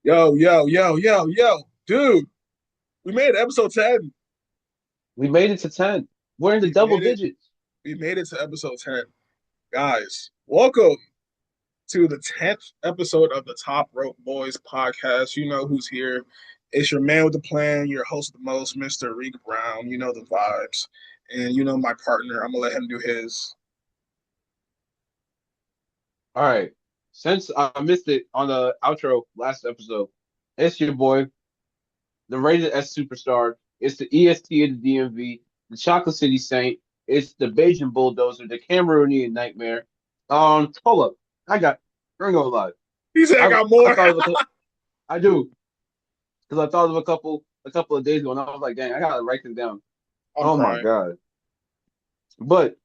Yo. Dude, we made episode 10. We made it to 10. We're in the We double made it. digits. We made it to episode 10. Guys, welcome to the 10th episode of the Top Rope Boys podcast. You know who's here. It's your man with the plan, your host of the most, Mr. Rique Brown. You know the vibes. And you know my partner. I'm going to let him do his. All right. Since I missed it on the outro last episode, it's your boy, the Rated S Superstar. It's the EST of the DMV, the Chocolate City Saint. It's the Beijing Bulldozer, the Cameroonian Nightmare. Hold up. I ain't gonna lie. He said I I got I more. thought of I do, because I thought of a couple of days ago, and I was like, dang, I gotta write this down. I'm Oh my crying. God. But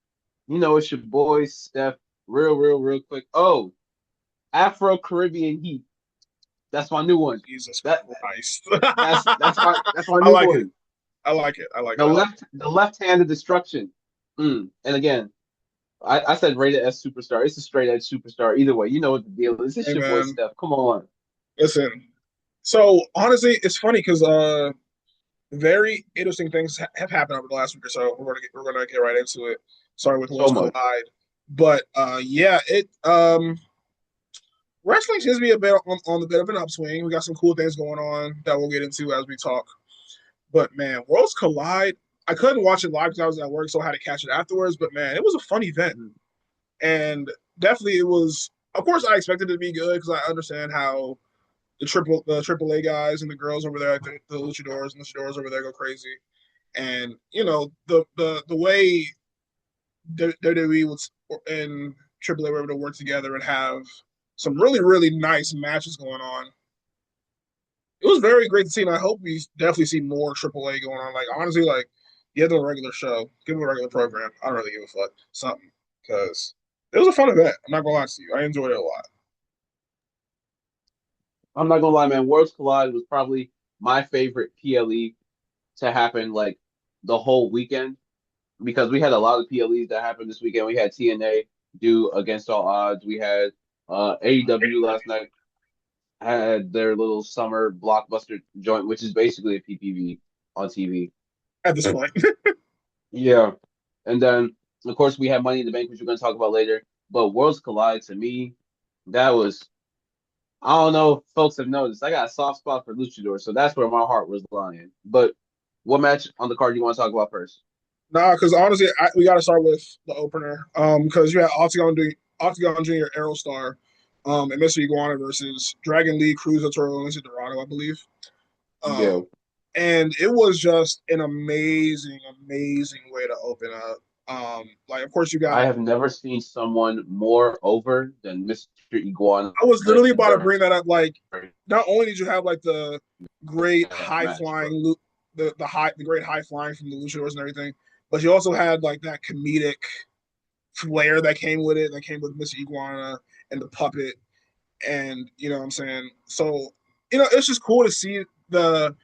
it's your boy Steph, real quick. Oh, Afro Caribbean Heat. That's my new one. Jesus That Christ. that's my I new like it. one. I like it. I like it. The I like left hand of destruction. And again, I said rated S superstar. It's a straight edge superstar. Either way, you know what the deal is. it. It's Hey, your boy man. Steph. Come on. Listen. So, honestly, it's funny because very interesting things have happened over the last week or so. We're gonna get right into it. Sorry with So Worlds much. Collide, but yeah, it wrestling seems to be a bit on the bit of an upswing. We got some cool things going on that we'll get into as we talk. But man, Worlds Collide. I couldn't watch it live because I was at work, so I had to catch it afterwards. But man, it was a fun event, Mhm. and definitely it was. Of course, I expected it to be good because I understand how the triple A guys and the girls over there, like the luchadors over there go crazy. And the way WWE was and AAA were able to work together and have some really nice matches going on. It was very great to see, and I hope we definitely see more AAA going on. Like honestly, like give them a regular show, give them a regular program. I don't really give a fuck something because it was a fun event. I'm not gonna lie to you, I enjoyed it a lot. I'm not gonna lie, man. Worlds Collide was probably my favorite PLE to happen like the whole weekend because we had a lot of PLEs that happened this weekend. We had TNA do Against All Odds. We had AEW last night had their little summer blockbuster joint, which is basically a PPV on TV. At this point, Yeah. And then, of course, we have Money in the Bank, which we're going to talk about later. But Worlds Collide, to me, that was, I don't know if folks have noticed. I got a soft spot for Luchador, so that's where my heart was lying. But what match on the card do you want to talk about first? nah, because honestly, we got to start with the opener. Because you had Octagon Junior Aerostar, and Mr. Iguana versus Dragon Lee, Cruz del Toro, and Dorado, I believe. Um, Yeah. and it was just an amazing way to open up. Like of course you got. I have never seen someone more over than Mr. Iguana I was literally about to during bring that up. Like, not only did you have like the great that high match, bro. flying, the great high flying from the luchadors and everything, but you also had like that comedic flair that came with it, that came with Mr. Iguana and the puppet, and you know what I'm saying. So it's just cool to see the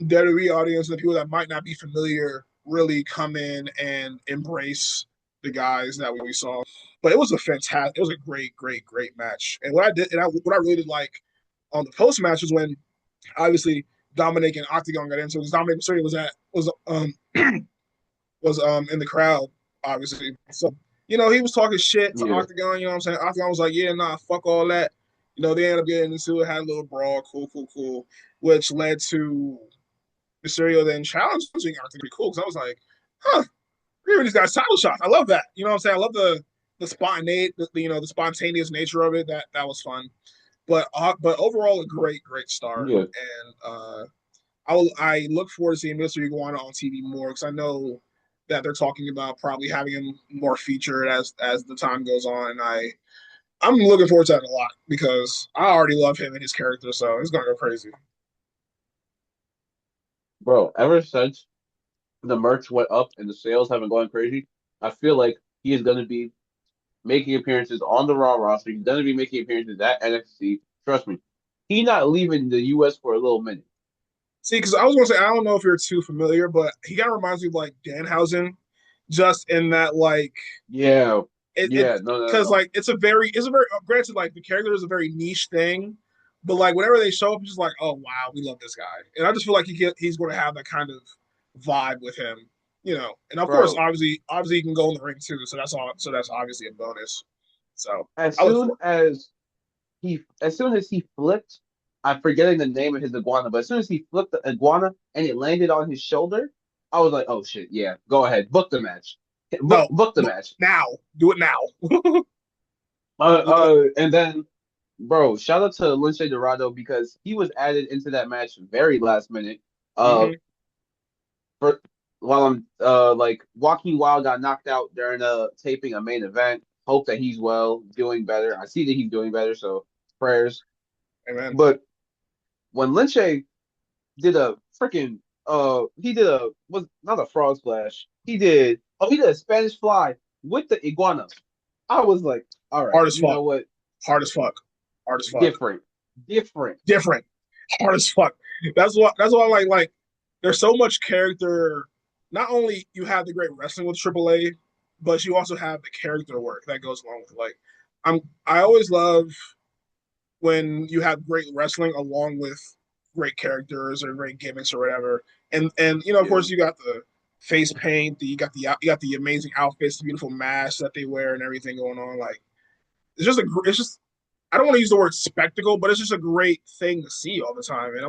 WWE audience and the people that might not be familiar really come in and embrace the guys that we saw. But it was a great match. And what I really did like on the post match was when obviously Dominic and Octagon got into it. Because Dominic Mysterio was in the crowd, obviously. So he was talking shit to Yeah. Octagon. You know what I'm saying? Octagon was like, "Yeah, nah, fuck all that." They ended up getting into it, had a little brawl, cool, which led to Mysterio then challenging Arthur. Pretty cool because I was like, huh, giving these guys title shots. I love that. You know what I'm saying? I love the spontaneous nature of it. That was fun. But overall, a great start. Yeah. And I look forward to seeing Mr. Iguana on TV more because I know that they're talking about probably having him more featured as the time goes on. And I'm looking forward to that a lot because I already love him and his character, so it's gonna go crazy. Bro, ever since the merch went up and the sales have been going crazy, I feel like he is going to be making appearances on the Raw roster. He's going to be making appearances at NXT. Trust me, he's not leaving the U.S. for a little minute. See, because I was gonna say I don't know if you're too familiar, but he kind of reminds me of like Danhausen, just in that like Yeah, it yeah, no, no, because no. like it's a very granted like the character is a very niche thing, But like whenever they show up, it's just like, oh wow, we love this guy, and I just feel like he's going to have that kind of vibe with him, you know. And of course, Bro. obviously, he can go in the ring too, so that's all. So that's obviously a bonus. So As I look soon forward. as as soon as he flipped, I'm forgetting the name of his iguana, but as soon as he flipped the iguana and it landed on his shoulder, I was like, oh shit, yeah, go ahead, book the match, No, book the no, match. now do it now. And then, bro, shout out to Lince Dorado because he was added into that match very last minute. Uh, Mm-hmm. for while I'm like Joaquin Wild got knocked out during taping a main event. Hope that he's well, doing better. I see that he's doing better, so prayers. Amen. But when Lince did a freaking he did a was not a frog splash. He did a Spanish fly with the iguana. I was like, all right, Hard as you fuck. know what? Hard as fuck. Hard as fuck. Different. Different. Different. Hard as fuck. That's why I like there's so much character. Not only you have the great wrestling with AAA, but you also have the character work that goes along with it. Like I always love when you have great wrestling along with great characters or great gimmicks or whatever. And you know, of Yeah. course, you got the face paint, you got the amazing outfits, the beautiful masks that they wear, and everything going on. Like it's just I don't want to use the word spectacle, but it's just a great thing to see all the time. And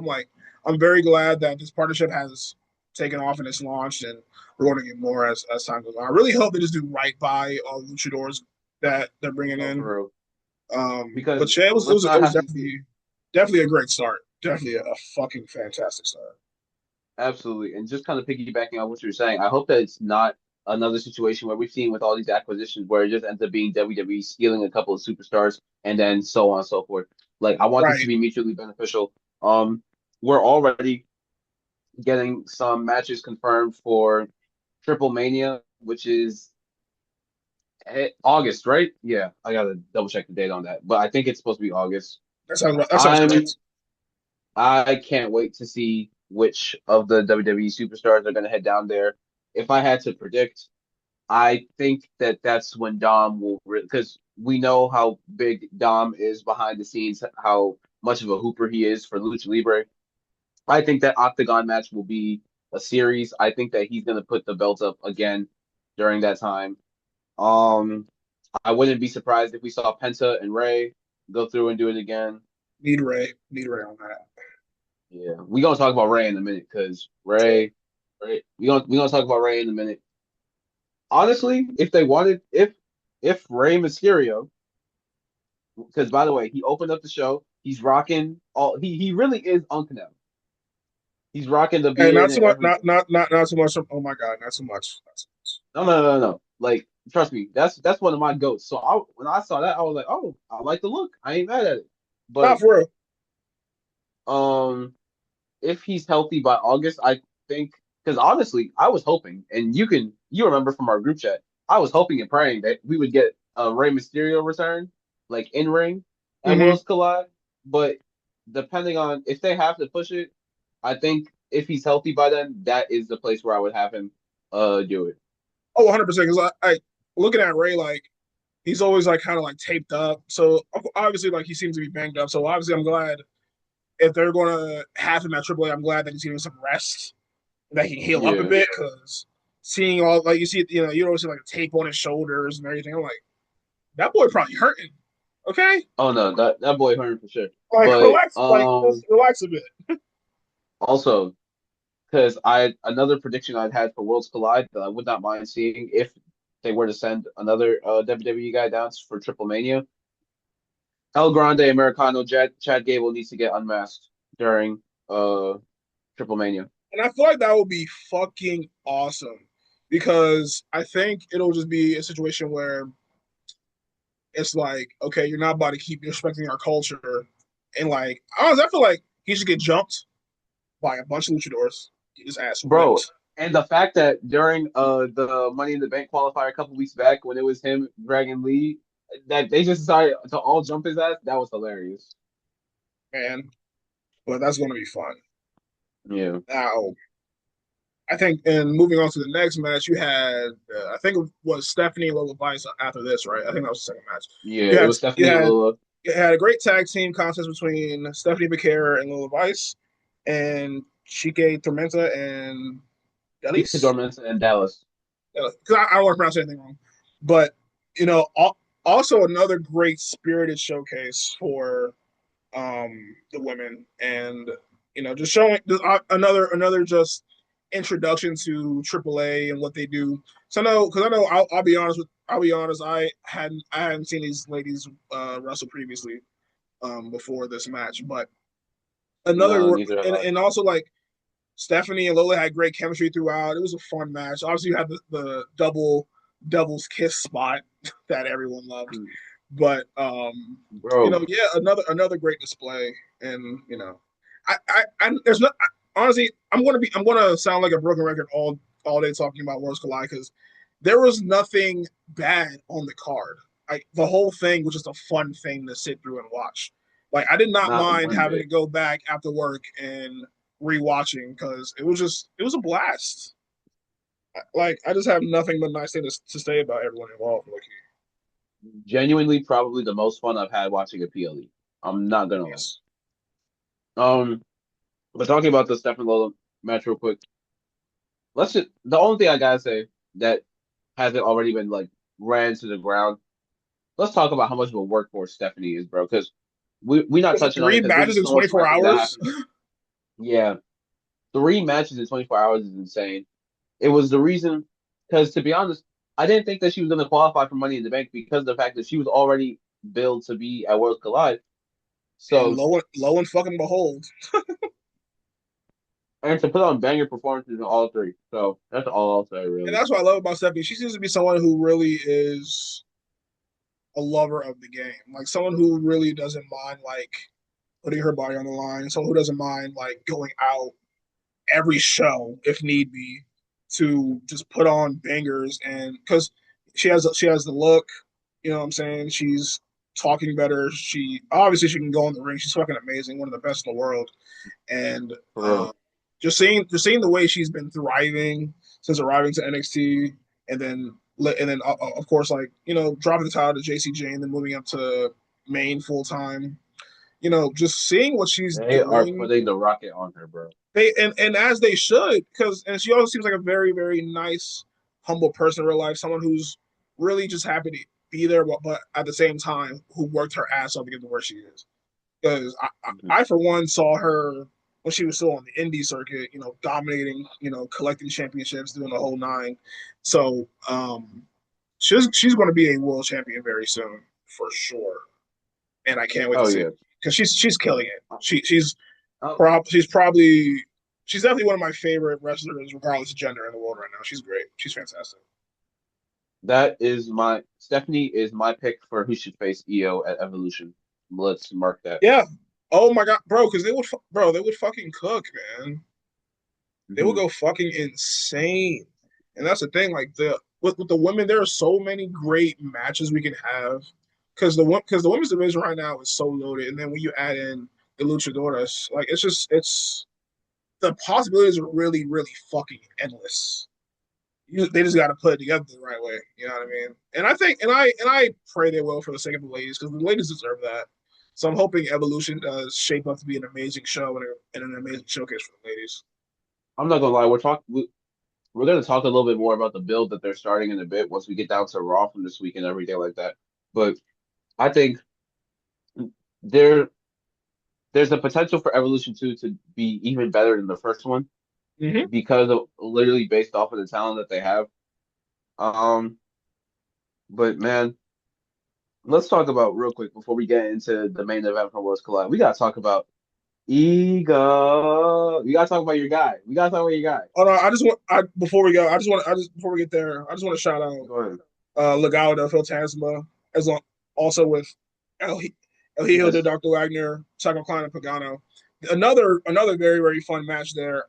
I'm very glad that this partnership has taken off and it's launched, and we're going to get more as time goes on. I really hope they just do right by all the luchadors that they're bringing No, in. for real. Because But yeah, let's it not was have to see. definitely a great start. Definitely a fucking fantastic start. Absolutely. And just kind of piggybacking on what you were saying, I hope that it's not another situation where we've seen with all these acquisitions where it just ends up being WWE stealing a couple of superstars and then so on and so forth. Like I want this to Right. be mutually beneficial. We're already getting some matches confirmed for Triple Mania, which is August, right? Yeah, I gotta double check the date on that, but I think it's supposed to be August. That sounds I'm correct. I can't wait to see which of the WWE superstars are gonna head down there. If I had to predict, I think that that's when Dom will, because we know how big Dom is behind the scenes, how much of a hooper he is for Lucha Libre. I think that Octagon match will be a series. I think that he's gonna put the belt up again during that time. Um, I wouldn't be surprised if we saw Penta and Ray go through and do it again. Need Ray on that. Yeah, we gonna talk about Ray in a minute because Ray, we gonna talk about Ray in a minute. Honestly, if they wanted, if Ray Mysterio, because by the way, he opened up the show. He's rocking all. He really is Unc now. He's rocking the Hey, beard not too and much. everything. Not too much. Oh my god, not too much. Not too much. No, no, no, no. Like, trust me, that's one of my goats. So when I saw that, I was like, oh, I like the look. I ain't mad at it. Not But for real. um, if he's healthy by August, I think because honestly, I was hoping, and you remember from our group chat, I was hoping and praying that we would get a Rey Mysterio return, like in ring at Mm-hmm. Worlds Collide. But depending on if they have to push it, I think if he's healthy by then, that is the place where I would have him do it. Oh, 100%. Because I looking at Ray, like he's always like kind of like taped up. So obviously, like he seems to be banged up. So obviously, I'm glad if they're going to have him at AAA. I'm glad that he's getting some rest and that he can heal up a Yeah. bit. Because seeing all like you see, you know, you always see like a tape on his shoulders and everything. I'm like, that boy probably hurting. Okay, Oh no, that boy hurt for sure. like But relax, like just relax a bit. also because I another prediction I'd had for Worlds Collide that I would not mind seeing if they were to send another WWE guy down for Triple Mania. El Grande Americano Chad Gable needs to get unmasked during uh Triple Mania. And I feel like that would be fucking awesome because I think it'll just be a situation where it's like, okay, you're not about to keep respecting our culture. And like, honestly, I feel like he should get jumped by a bunch of luchadors, get his ass Bro, whipped. and the fact that during the Money in the Bank qualifier a couple weeks back when it was him, Dragon Lee, that they just decided to all jump his ass, that was hilarious. Man, but that's going to be fun. Yeah. Now, I think, and moving on to the next match, you had, I think it was Stephanie and Lola Vice after this, right? I think that was the second match. Yeah, it was You Stephanie and had Lula. it had a great tag team contest between Stephanie Becerra and Lola Vice, and Chique Tormenta and Chica Delis. Dormans and Dallas. Because I don't want to pronounce anything wrong. But you know, also another great spirited showcase for the women, and just showing another just introduction to AAA and what they do. So I know, because I know, I'll be honest, I hadn't seen these ladies wrestle previously before this match, but another No, neither have I. and also like Stephanie and Lola had great chemistry throughout. It was a fun match. Obviously, you had the devil's kiss spot that everyone loved, Hmm. but Bro, yeah, another great display, and I there's not honestly, I'm gonna sound like a broken record all day talking about Worlds Collide because there was nothing bad on the card. Like the whole thing was just a fun thing to sit through and watch. Like I did not not mind one having to bit. go back after work and rewatching because it was a blast. Like I just have nothing but nice things to say about everyone involved. Like, Genuinely, probably the most fun I've had watching a PLE. I'm not gonna lie. yes, Um, but talking about the Stephen Lola match real quick, let's just the only thing I gotta say that hasn't already been like ran to the ground. Let's talk about how much of a workhorse Stephanie is, bro. Because we not was it touching on it three because there's matches just in so much 24 wrestling that hours? happened. Yeah, 3 matches in 24 hours is insane. It was the reason because to be honest, I didn't think that she was going to qualify for Money in the Bank because of the fact that she was already billed to be at Worlds Collide. And So lo and fucking behold, and to put on banger performances in all three. So that's all I'll say and really. that's what I love about Stephanie. She seems to be someone who really is a lover of the game, like someone who really doesn't mind like putting her body on the line, someone who doesn't mind like going out every show if need be to just put on bangers, and because she has the look, you know what I'm saying? She's talking better. She obviously she can go in the ring. She's fucking amazing, one of the best in the world. And For real. just seeing the way she's been thriving since arriving to NXT, and then of course like dropping the title to JCJ and then moving up to main full time. Just seeing what she's They are doing. putting the rocket on her, bro. And as they should, because and she also seems like a very very nice, humble person in real life. Someone who's really just happy to be there, but at the same time, who worked her ass off to get to where she is. Because Mhm. I for one saw her when she was still on the indie circuit, dominating, collecting championships, doing the whole nine. So she's going to be a world champion very soon for sure, and I can't wait to Oh see yeah. it because she's killing it. She's Oh, she's probably she's definitely one of my favorite wrestlers, regardless of gender, in the world right now. She's great. She's fantastic. that is my Stephanie is my pick for who should face EO at Evolution. Let's mark that. Yeah. Oh my god, bro, because they would fucking cook, man. They would Hmm. go fucking insane. And that's the thing, like with the women, there are so many great matches we can have because the women's division right now is so loaded, and then when you add in the luchadoras, like it's the possibilities are really really fucking endless. They just got to put it together the right way. You know what I mean? And I think, and I pray they will for the sake of the ladies because the ladies deserve that. So I'm hoping Evolution does shape up to be an amazing show and an amazing showcase for the ladies. I'm not gonna lie, we're gonna talk a little bit more about the build that they're starting in a bit once we get down to Raw from this week and everything like that. But I think there there's a potential for Evolution 2 to be even better than the first one Mm-hmm. because of literally based off of the talent that they have. Um, but man, let's talk about real quick before we get into the main event from Worlds Collide. We gotta talk about Ego. We gotta talk about your guy. We gotta talk about your guy. Oh no, I just want I before we go, I just before we get there, I just want to shout out Go ahead. Legado del Fantasma as long also with El, El Hijo de Yes. Dr. Wagner, Chaco Clan and Pagano. Another very very fun match there.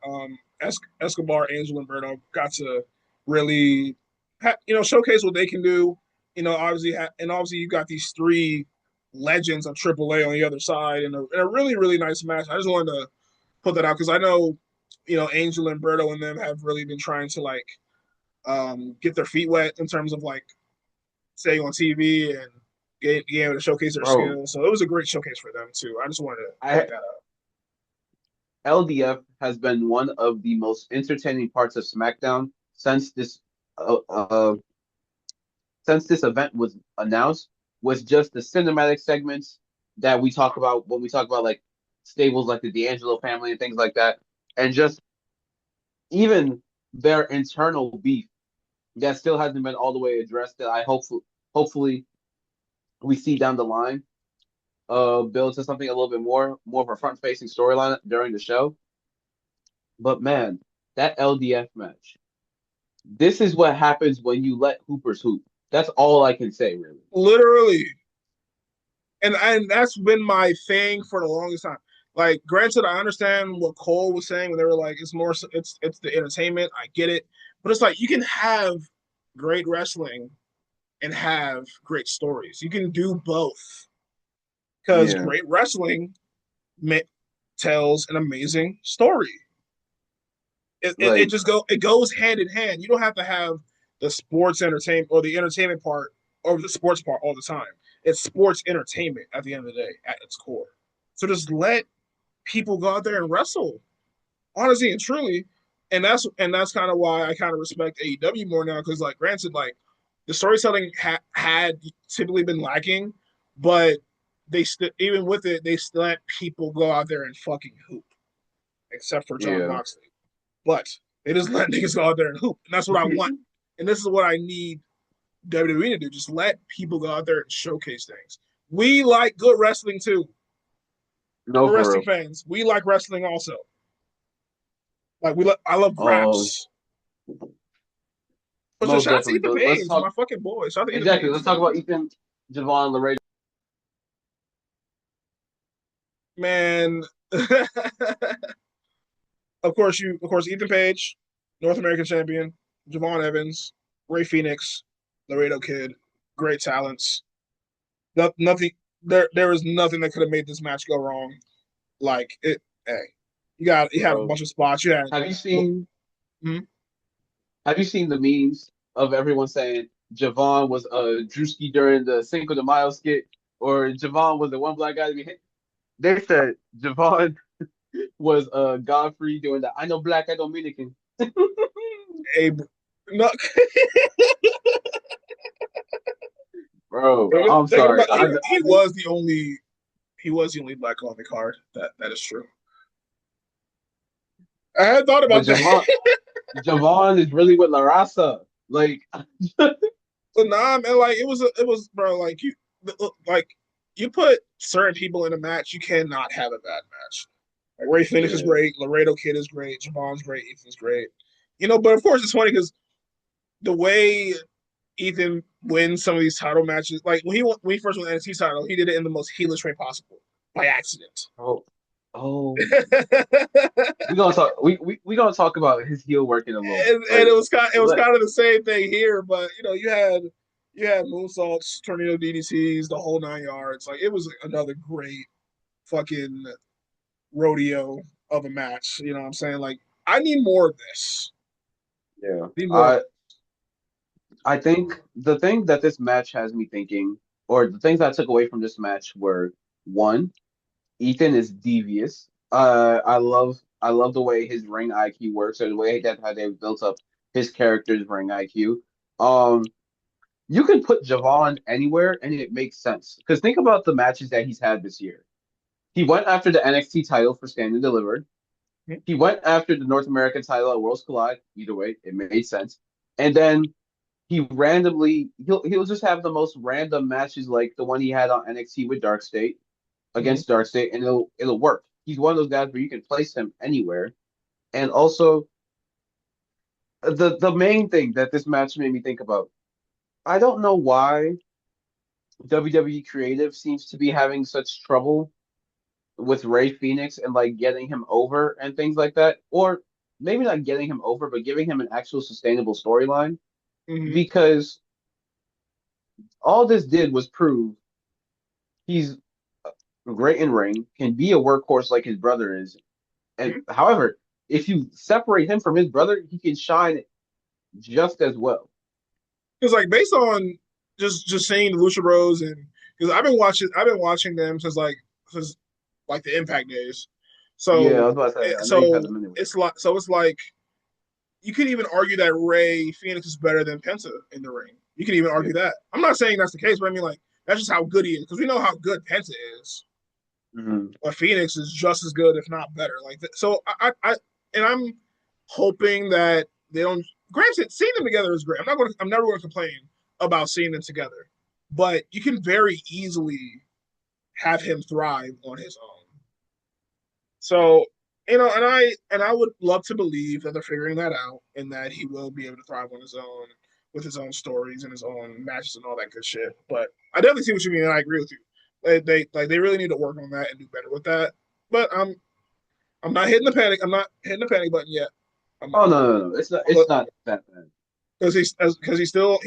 Escobar, Angel, and Berto got to really showcase what they can do. Obviously you got these three legends of AAA on the other side, and a really really nice match. I just wanted to put that out because I know Angel and Berto and them have really been trying to like get their feet wet in terms of like staying on TV and being able to showcase their bro. skills. So it was a great showcase for them too. I just wanted to point I that out. LDF has been one of the most entertaining parts of SmackDown uh, uh, since this event was announced. Was just the cinematic segments that we talk about when we talk about like stables like the D'Angelo family and things like that, and just even their internal beef that still hasn't been all the way addressed. That I hopefully we see down the line build to something a little bit more of a front facing storyline during the show. But man, that LDF match. This is what happens when you let hoopers hoop. That's all I can say, really. Literally, and that's been my thing for the longest time. Like, granted, I understand what Cole was saying when they were like, it's more, it's the entertainment. I get it, but it's like you can have great wrestling and have great stories. You can do both because Yeah, great wrestling tells an amazing story. It like just it goes hand in hand. You don't have to have the sports entertainment or the entertainment part over the sports part all the time. It's sports entertainment at the end of the day at its core. So just let people go out there and wrestle, honestly and truly. And that's kind of why I kind of respect AEW more now because, like, granted, like the storytelling had typically been lacking, but even with it, they still let people go out there and fucking hoop, except for John yeah. Moxley. But they just let niggas go out there and hoop. And that's what I want. And this is what I need WWE to do. Just let people go out there and showcase things. We like good wrestling too. No, We're for wrestling real. fans. We like wrestling also. Like I love Um, graps. But Most shout out to definitely. Ethan But let's Page, my talk fucking boy. Shout out to Ethan exactly. Page. Let's talk about Ethan, Javon, Laredo. Man, of course, Ethan Page, North American champion, Javon Evans, Ray Phoenix, Laredo Kid, great talents. Nothing there was nothing that could have made this match go wrong. Like it, hey, you had a Bro, bunch of spots. You had, have you seen hmm? have you seen the memes of everyone saying Javon was Drewski during the Cinco de Mayo skit, or Javon was the one black guy to be hit? They said Javon was Godfrey doing the I know black, I don't Dominican. A no. Bro, I'm Thinking sorry. about he was the only black on the card. That is true. I had thought But about that. Javon is really with La Raza. Like, But nah, man, like it was, bro. Like you put certain people in a match, you cannot have a bad match. Like Ray Phoenix is yeah, great, Laredo Kid is great, Javon's great, Ethan's great. But of course it's funny because the way Ethan wins some of these title matches, like when he first won the NXT title, he did it in the most heelish way possible by accident. oh, oh, and, we gonna talk about his heel work in a little bit. and Like, it was let kind of the same thing here, but you had moonsaults, tornado DDTs, the whole 9 yards. Like it was another great fucking rodeo of a match. You know what I'm saying? Like I need more of this. yeah. I need more of I think the thing that this match has me thinking, or the things I took away from this match were one, Ethan is devious. I love the way his ring IQ works, or the way that how they built up his character's ring IQ. Um, you can put Javon anywhere and it makes sense. Because think about the matches that he's had this year. He went after the NXT title for Stand and Delivered. this. He went after the North American title at Worlds Collide. Either way, it made sense. And then he'll just have the most random matches like the one he had on NXT with Dark State Mm-hmm. against Dark State, and it'll work. He's one of those guys where you can place him anywhere. And also the main thing that this match made me think about, I don't know why WWE Creative seems to be having such trouble with Ray Phoenix and like getting him over and things like that, or maybe not getting him over, but giving him an actual sustainable storyline Mm-hmm. because all this did was prove he's great in ring, can be a workhorse like his brother is. And Mm-hmm. however, if you separate him from his brother, he can shine just as well. Because like based on just seeing the Lucha Bros and because I've been watching them since like the Impact days. Yeah, I So was about to say, I know you've had so them anyway. it's like you could even argue that Ray Phoenix is better than Penta in the ring. You can even Yeah. argue that. I'm not saying that's the case, but I mean like that's just how good he is because we know how good Penta is. Hmm. But Phoenix is just as good, if not better. So and I'm hoping that they don't. Granted, seeing them together is great. I'm never going to complain about seeing them together, but you can very easily have him thrive on his own. So and I would love to believe that they're figuring that out and that he will be able to thrive on his own with his own stories and his own matches and all that good shit. But I definitely see what you mean, and I agree with you. They really need to work on that and do better with that. But I'm not hitting the panic. I'm not hitting the panic button yet. I'm Oh I'm no, no, no, it's not. I'm It's not that bad. because he's still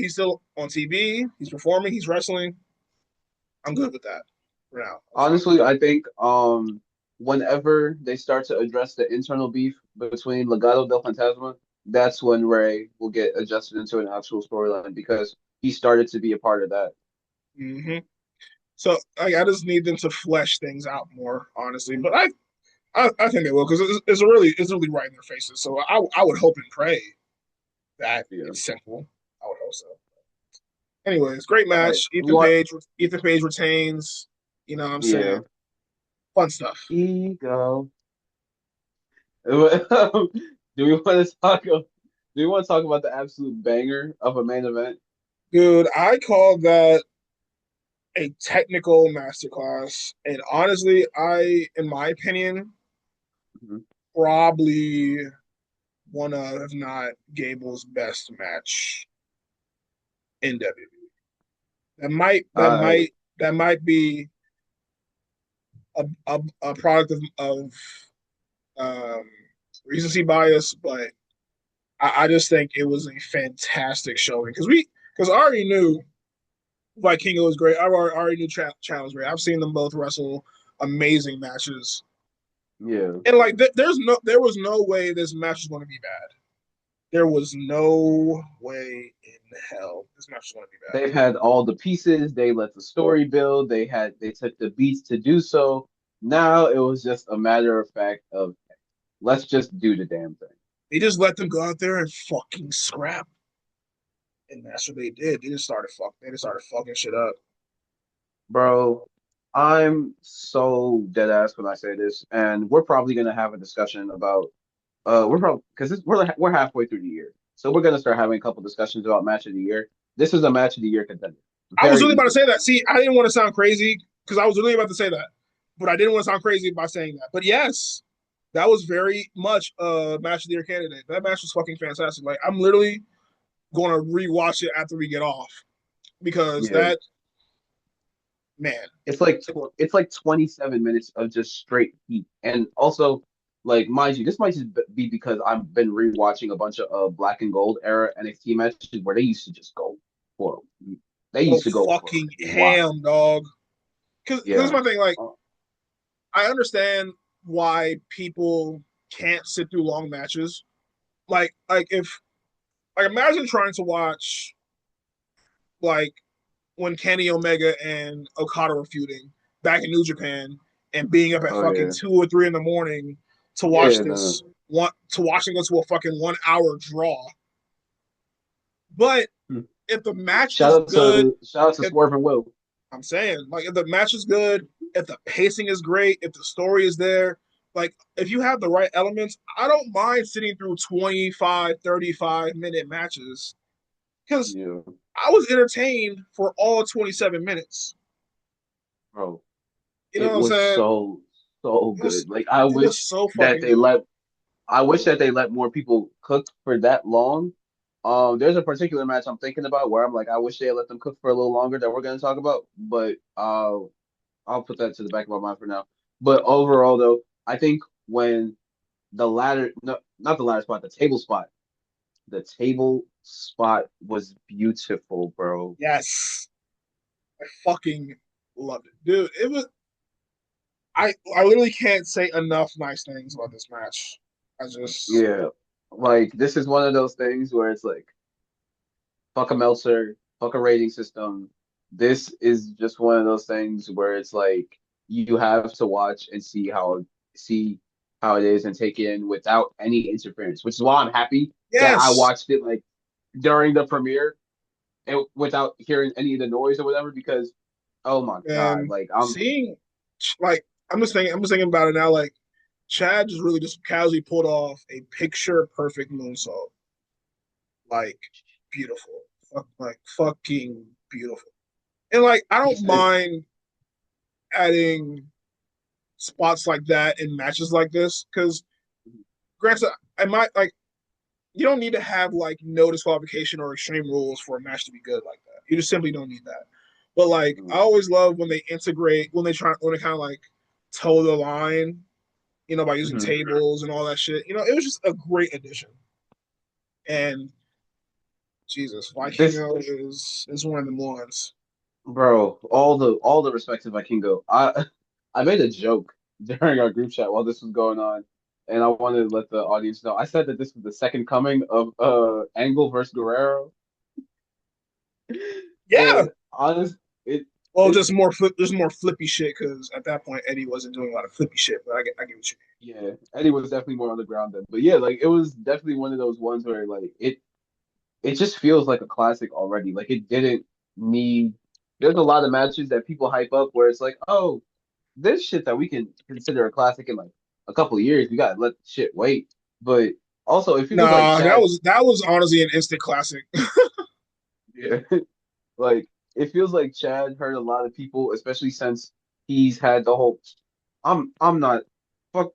on TV. He's performing. He's wrestling. I'm good with that for now. That's fine. Honestly, I think whenever they start to address the internal beef between Legado del Fantasma, that's when Ray will get adjusted into an actual storyline because he started to be a part of that. Hmm. So I just need them to flesh things out more, honestly. But I think they will because it's really right in their faces. So I would hope and pray that Yeah. it's simple. I would hope so. Anyways, great All right. match. You want? Ethan Page retains. You know what I'm saying? Yeah. Fun stuff. Ego. Do we want to talk? Do we want to talk about the absolute banger of a main event? Dude, I call that a technical masterclass. And honestly, in my opinion, Mhm. probably one of, if not Gable's best match in WWE. That might that I might that might be a product of um, recency bias, but I just think it was a fantastic showing because I already knew Vikingo was great. Already knew Chan was great. I've seen them both wrestle amazing matches, yeah. and like there was no way this match was going to be bad. There was no way in hell this match was going to be bad. They've had all the pieces. They let the story build. They took the beats to do so. Now it was just a matter of fact of let's just do the damn thing. They just let them go out there and fucking scrap, and that's what they did. They just started fucking shit up. Bro, I'm so dead ass when I say this, and we're probably gonna have a discussion about we're probably because we're halfway through the year, so we're gonna start having a couple discussions about match of the year. This is a match of the year contender, I was very really about to easily. say that. See, I didn't want to sound crazy because I was really about to say that, but I didn't want to sound crazy by saying that. But yes, that was very much a match of the year candidate. That match was fucking fantastic. Like I'm literally going to rewatch it after we get off because Yeah, that man, it's like 27 minutes of just straight heat, and also like mind you, this might just be because I've been rewatching a bunch of Black and Gold era NXT matches where they used to just go for they go used to go for fucking a while. ham, dog. Because that's Yeah. my thing. Like Uh, I understand why people can't sit through long matches. If like imagine trying to watch like when Kenny Omega and Okada were feuding back in New Japan and being up at oh fucking yeah. 2 or 3 in the morning to watch Yeah, no, this no. one to watch it go to a fucking 1 hour draw. But Hmm. if the match is good, Shout out to if Swerve and Will. I'm saying like if the match is good, if the pacing is great, if the story is there, like if you have the right elements, I don't mind sitting through 25, 35 minute matches because Yeah, I was entertained for all 27 minutes. bro. You know It what I'm was saying? so It was good. Like it was so fucking good. I wish that they let more people cook for that long. There's a particular match I'm thinking about where I'm like, I wish they had let them cook for a little longer that we're gonna talk about, but I'll put that to the back of my mind for now. But overall though, I think when the ladder no not the ladder spot, the table spot was beautiful, bro. Yes, I fucking loved it, dude. It was I literally can't say enough nice things about this match. I just Yeah. Like this is one of those things where it's like fuck a Meltzer, fuck a rating system. this is just one of those things where it's like you have to watch and see how it is and take it in without any interference, which is why I'm happy that I Yes, watched it like during the premiere and without hearing any of the noise or whatever because oh my God, and like I'm seeing like I'm just thinking about it now. Like Chad just really just casually pulled off a picture perfect moonsault. Like beautiful, like fucking beautiful. And like I don't he's it, mind adding spots like that in matches like this because granted, I might like you don't need to have like no disqualification or extreme rules for a match to be good like that. You just simply don't need that. But like I always love when they integrate when they kind of like toe the line, by using Mhm. tables and all that shit. It was just a great addition. And Jesus, This Vikingo is one of the ones. bro, all the respect to Vikingo. I made a joke during our group chat while this was going on, and I wanted to let the audience know. I said that this was the second coming of Angle versus Guerrero, Yeah. and honest, it Well, it just more flippy shit because at that point Eddie wasn't doing a lot of flippy shit. But I get what you yeah, Eddie was definitely more on the ground then, but yeah, like it was definitely one of those ones where like it just feels like a classic already. Like it didn't need. There's a lot of matches that people hype up where it's like, oh, there's shit that we can consider a classic in like a couple of years. We gotta let shit wait. But also, it mean. feels like Nah, Chad, that was honestly an instant classic. yeah, like it feels like Chad hurt a lot of people, especially since he's had the whole. I'm not fuck.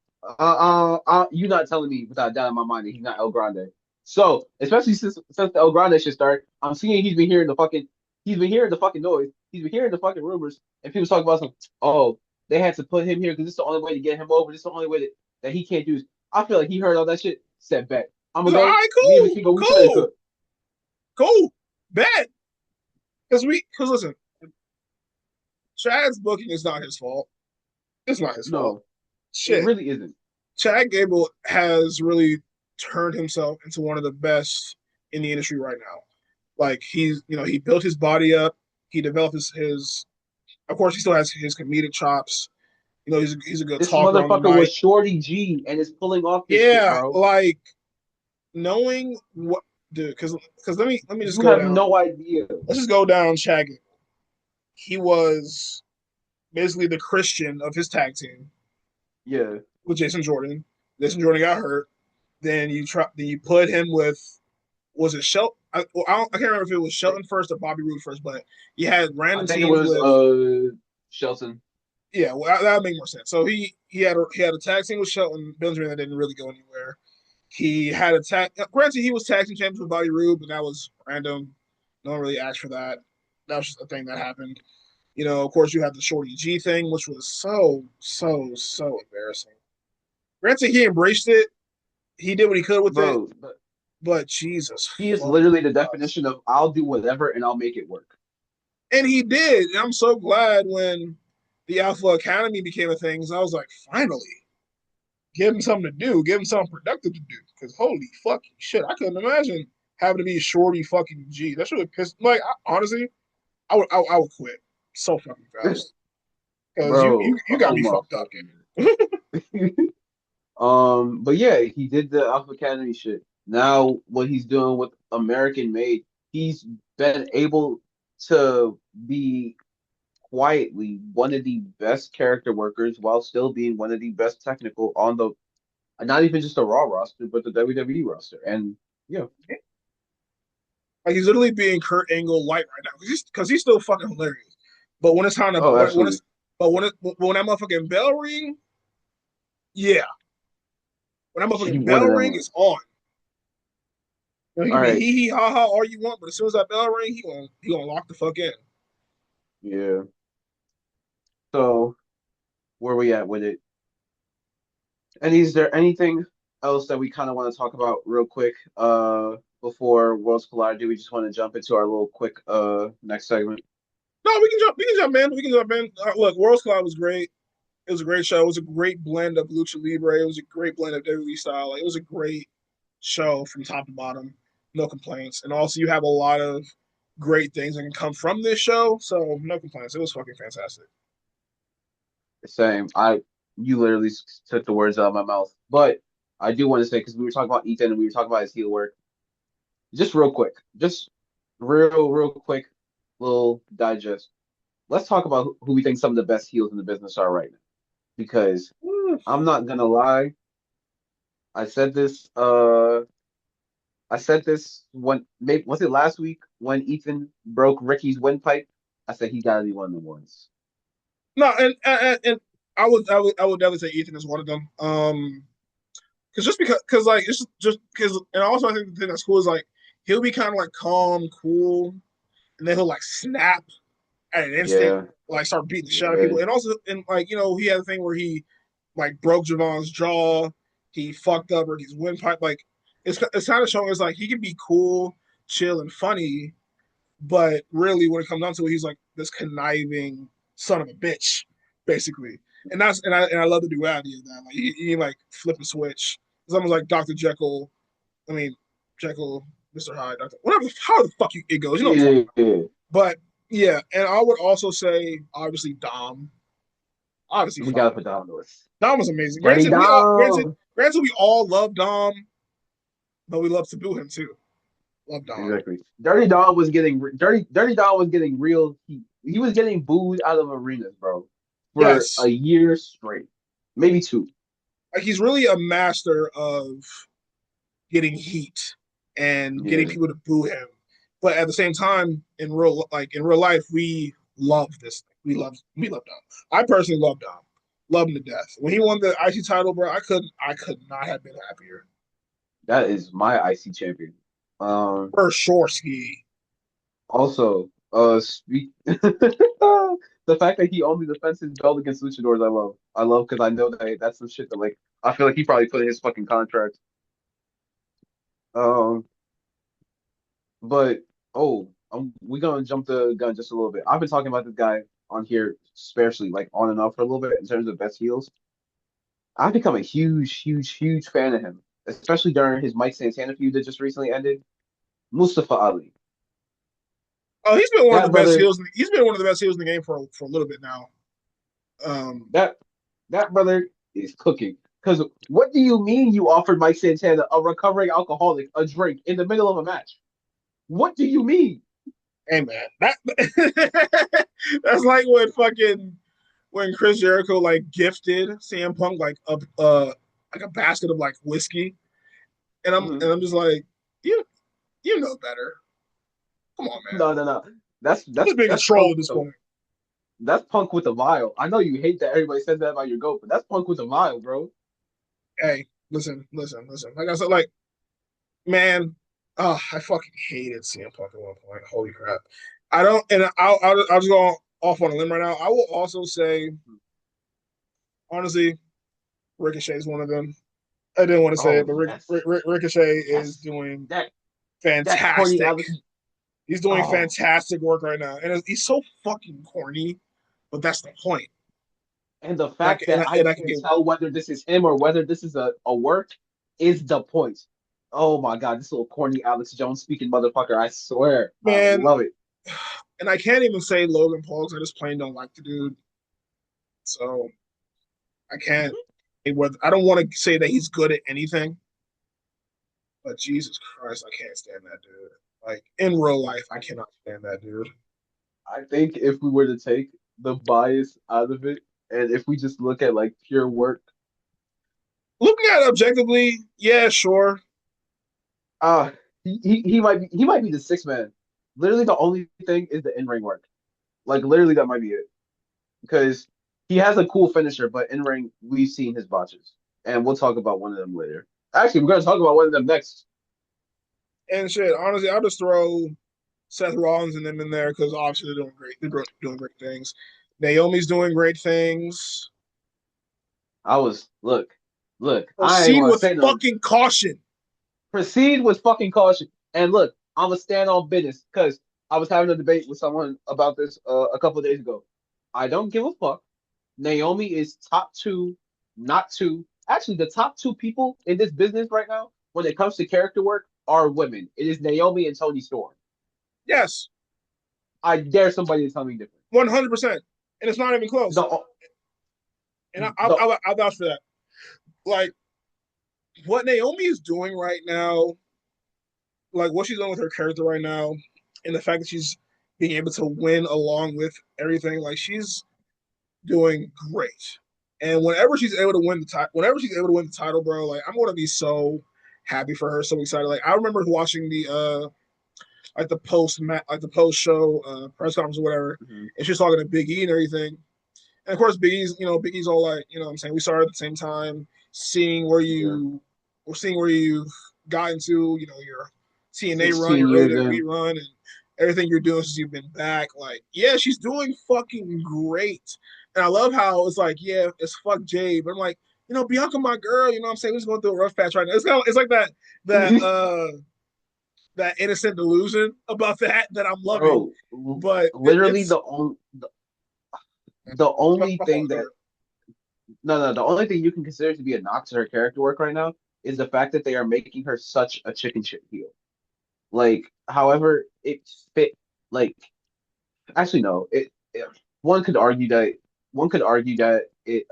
You not telling me without a doubt in my mind that he's not El Grande. So especially since the El Grande shit started, I'm seeing he's been hearing the fucking noise, he's been hearing the fucking rumors, and people talk about some. Oh, they had to put him here because this is the only way to get him over. This is the only way that he can't do this. I feel like he heard all that shit. Said bet. I'm He's gonna like, all go. right, Me and cool, Vikingo, we trying to cool, cook. cool, bet. Because listen, Chad's booking is not his fault. It's not his fault. No, it Shit, really isn't. Chad Gable has really turned himself into one of the best in the industry right now. Like he built his body up. He developed his. Of course, he still has his comedic chops. He's a good This talker on the motherfucker was mic. Shorty G and is pulling off this shit, Yeah, bro. like knowing what, dude. Because let me just You go have down. no idea. Let's just go down Chad Gable. He was basically the Christian of his tag team Yeah. with Jason Jordan. Jason Jordan got hurt. Then you put him with was it Shelton? I can't remember if it was Shelton first or Bobby Roode first, but you had I random think it teams was with Shelton. yeah, well, that would make more sense. So he had a tag team with Shelton Benjamin that didn't really go anywhere. He had a tag. Granted, he was tag team champion with Bobby Roode, but that was random. No one really asked for that. That was just a thing that happened. Of course, you had the Shorty G thing, which was so embarrassing. Granted, he embraced it. He did what he could with it, Bro, but Jesus he is fucking literally the Christ. definition of I'll do whatever and I'll make it work. And he did. And I'm so glad when the Alpha Academy became a thing. So I was like, finally, give him something to do. Give him something productive to do. Because holy fucking shit, I couldn't imagine having to be a Shorty fucking G. That should have pissed. Like honestly, I would quit so fucking fast. Because Bro, you got oh me my fucked up. fucking but yeah, he did the Alpha Academy shit. Now what he's doing with American Made, he's been able to be quietly one of the best character workers while still being one of the best technical on the not even just the Raw roster, but the WWE roster. And yeah, Like he's literally being Kurt Angle light right now because he's still fucking hilarious. But when it's time to oh, when absolutely. it's but when that motherfucking bell ring, yeah, when that He motherfucking one bell of them ring is ones. on. He All can be right, hee hee ha ha all you want, but as soon as that bell ring, he gonna lock the fuck in. yeah. So where we at with it? And is there anything else that we kind of want to talk about real quick before Worlds Collide? Do we just want to jump into our little quick next segment? No, we can jump. We can jump in. We can jump in. Look, World Squad was great. It was a great show. It was a great blend of lucha libre. It was a great blend of WWE style. Like, it was a great show from top to bottom. No complaints. And also, you have a lot of great things that can come from this show. So no complaints. It was fucking fantastic. Same. You literally took the words out of my mouth. But I do want to say because we were talking about Ethan and we were talking about his heel work. Just real quick, just real quick, little digest. Let's talk about who we think some of the best heels in the business are right now. Because I'm not gonna lie, I said this. I said this when maybe was it last week when Ethan broke Ricky's windpipe? I said he gotta be one of the ones. No, and I would definitely say Ethan is one of them. Because because like it's just because, and also I think the thing that's cool is like he'll be kind of like calm, cool, and then he'll like snap at an instant, Yeah, like start beating the shit out of yeah, people. And also, and like he had a thing where he like broke Javon's jaw, he fucked up Ricky's windpipe. Like it's kind of showing us like he can be cool, chill, and funny, but really when it comes down to it, he's like this conniving son of a bitch, basically. And I love the duality of that. Like he like flip a switch. It's almost like Dr. Jekyll. I mean Jekyll, Mr. Hyde, Dr. Whatever. How the fuck it goes? You know what I'm talking yeah, about. yeah. But yeah, and I would also say obviously Dom. Obviously We fucking gotta put down the list. Dom was amazing. Dirty Dom. Granted we all love Dom, but we love to boo him too. Love Dom. Exactly. Dirty Dom was getting real heat. He was getting booed out of arenas, bro, for a Yes. year straight, maybe two. Like he's really a master of getting heat and getting Yeah, people to boo him. But at the same time, in real life, we love this thing. We love Dom. I personally love Dom. Love him to death. When he won the IC title, bro, I could not have been happier. that is my IC champion. Um, For sure, Ski. Also, speak the fact that he only defends his belt against luchadors, I love. I love because I know that that's some shit that like I feel like he probably put in his fucking contract. Um, but we gonna jump the gun just a little bit. I've been talking about this guy on here sparsely, like on and off for a little bit in terms of best heels. I've become a huge fan of him, especially during his Mike Santana feud that just recently ended. Mustafa Ali, Oh, he's been one of the that best brother, heels. He's been one of the best heels in the game for a little bit now. Um, that that brother is cooking. Because what do you mean you offered Mike Santana, a recovering alcoholic, a drink in the middle of a match? What do you mean? hey man, that's like when Chris Jericho like gifted CM Punk like a basket of like whiskey, and I'm Mhm. and I'm just like you you know better. Come on, man. No. That's You're that's just being a that's troll punk at this with a point. that's punk with a vial. I know you hate that everybody says that about your goat, but that's punk with a vial, bro. Hey, listen. Like I said, like man, I fucking hated CM Punk at one point. Holy crap! I don't, and I'll just go off on a limb right now. I will also say, honestly, Ricochet is one of them. I didn't want to say it, Oh but yes, Ricochet is yes. doing That that corny fantastic. Alex. He's doing Oh, fantastic work right now, and he's so fucking corny, but that's the point. and the And I fact can that I and I can can't get tell whether this is him or whether this is a work is the point. Oh my God, this little corny Alex Jones speaking motherfucker. I swear, I man, love it. and I can't even say Logan Paul because I just plain don't like the dude. So I can't. I don't want to say that he's good at anything, but Jesus Christ, I can't stand that dude. Like in real life, I cannot stand that dude. I think if we were to take the bias out of it, and if we just look at like pure work, Looking at it objectively, yeah, sure. he might be the sixth man. Literally, the only thing is the in ring work. Like literally, that might be it because he has a cool finisher, but in ring we've seen his botches, and we'll talk about one of them later. Actually, we're gonna talk about one of them next. And shit, honestly, I'll just throw Seth Rollins and them in there because obviously they're doing great. They're doing great things. Naomi's doing great things. I was look. I ain't Proceed want to with say no. fucking caution. Proceed with fucking caution. And look, I'm gonna stand on business because I was having a debate with someone about this a couple of days ago. I don't give a fuck. Naomi is top two, not two. Actually, the top two people in this business right now, when it comes to character work, are women. It is Naomi and Tony Storm. Yes. I dare somebody to tell me different. 100%, and it's not even close. The And the I'll vouch for that. Like what Naomi is doing right now, like what she's doing with her character right now, and the fact that she's being able to win along with everything, like she's doing great. And whenever she's able to win the title, bro, like I'm gonna be so happy for her, so excited. Like I remember watching the like the post show press conference or whatever, Mhm. and she's talking to Big E and everything. And of course, Big E's all like, what I'm saying, we started at the same time, seeing where Yeah, you, we're seeing where you've gotten to, your TNA run, 16 your early years WWE in. run, and everything you're doing since you've been back. Like, yeah, she's doing fucking great. And I love how it's like, yeah, it's fuck Jade, but I'm like, Bianca, my girl, you know what I'm saying? We're just going through a rough patch right now. It's like that that innocent delusion about that I'm loving. Bro, But literally it's the only my thing fault. Go that ahead. no, the only thing you can consider to be a knock to her character work right now is the fact that they are making her such a chicken shit heel. Like, however, it fit. Like, actually, no. One could argue that it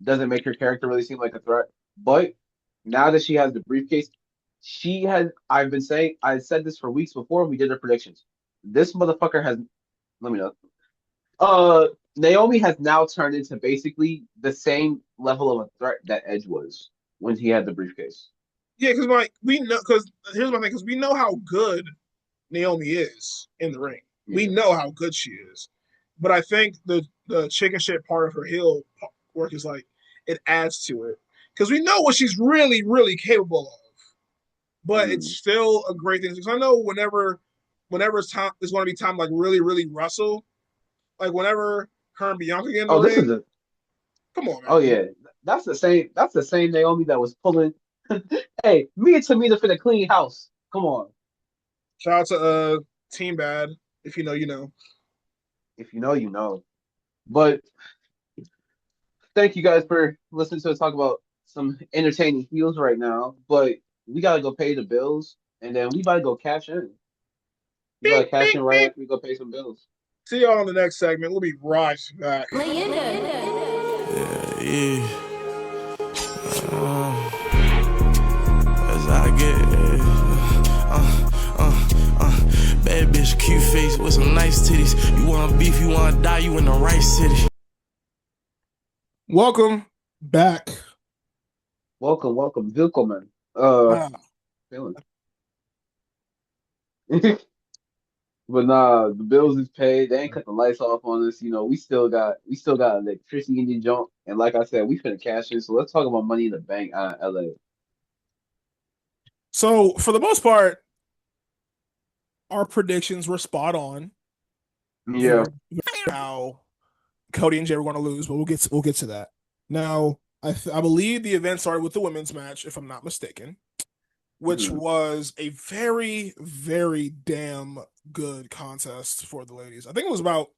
doesn't make her character really seem like a threat. But now that she has the briefcase, she has. I've been saying. I said this for weeks before we did our predictions. This motherfucker has. Let me know. Uh, Naomi has now turned into basically the same level of a threat that Edge was when he had the briefcase. Yeah, because like we know, because here's my thing, because we know how good Naomi is in the ring. We Yeah. know how good she is, but I think the chicken shit part of her heel work is like it adds to it because we know what she's really really capable of. But it's Mm. still a great thing because I know whenever it's time, it's going to be time like really really wrestle. Like whenever her and Bianca get in the Oh, this is ring, a. come on, Oh man. yeah, that's the same. That's the same Naomi that was pulling. Hey, me and Tamina for the clean house. Come on. Shout out to Team Bad. If you know, you know. If you know, you know. But thank you guys for listening to us talk about some entertaining heels right now. But we gotta go pay the bills, and then we gotta go cash in. We Bing gotta cash bing in right bing. after we go pay some bills. See y'all in the next segment. We'll be right back. Yeah, as I get bad bitch, cute face with some nice titties. You want beef, you want to die, you in the right city. Welcome back. Welcome, welcome, willkommen. Ah, Feeling. But nah, the bills is paid. They ain't cut the lights off on us. You know, we still got electricity in the junk. And like I said, we finna cash in. So let's talk about money in the bank out of LA. so for the most part, our predictions were spot on in Yeah. regard to how Cody and Jay were going to lose, but we'll get to that. Now, I believe the event started with the women's match, if I'm not mistaken, which Mhm. was a very, very damn good contest for the ladies. I think it was about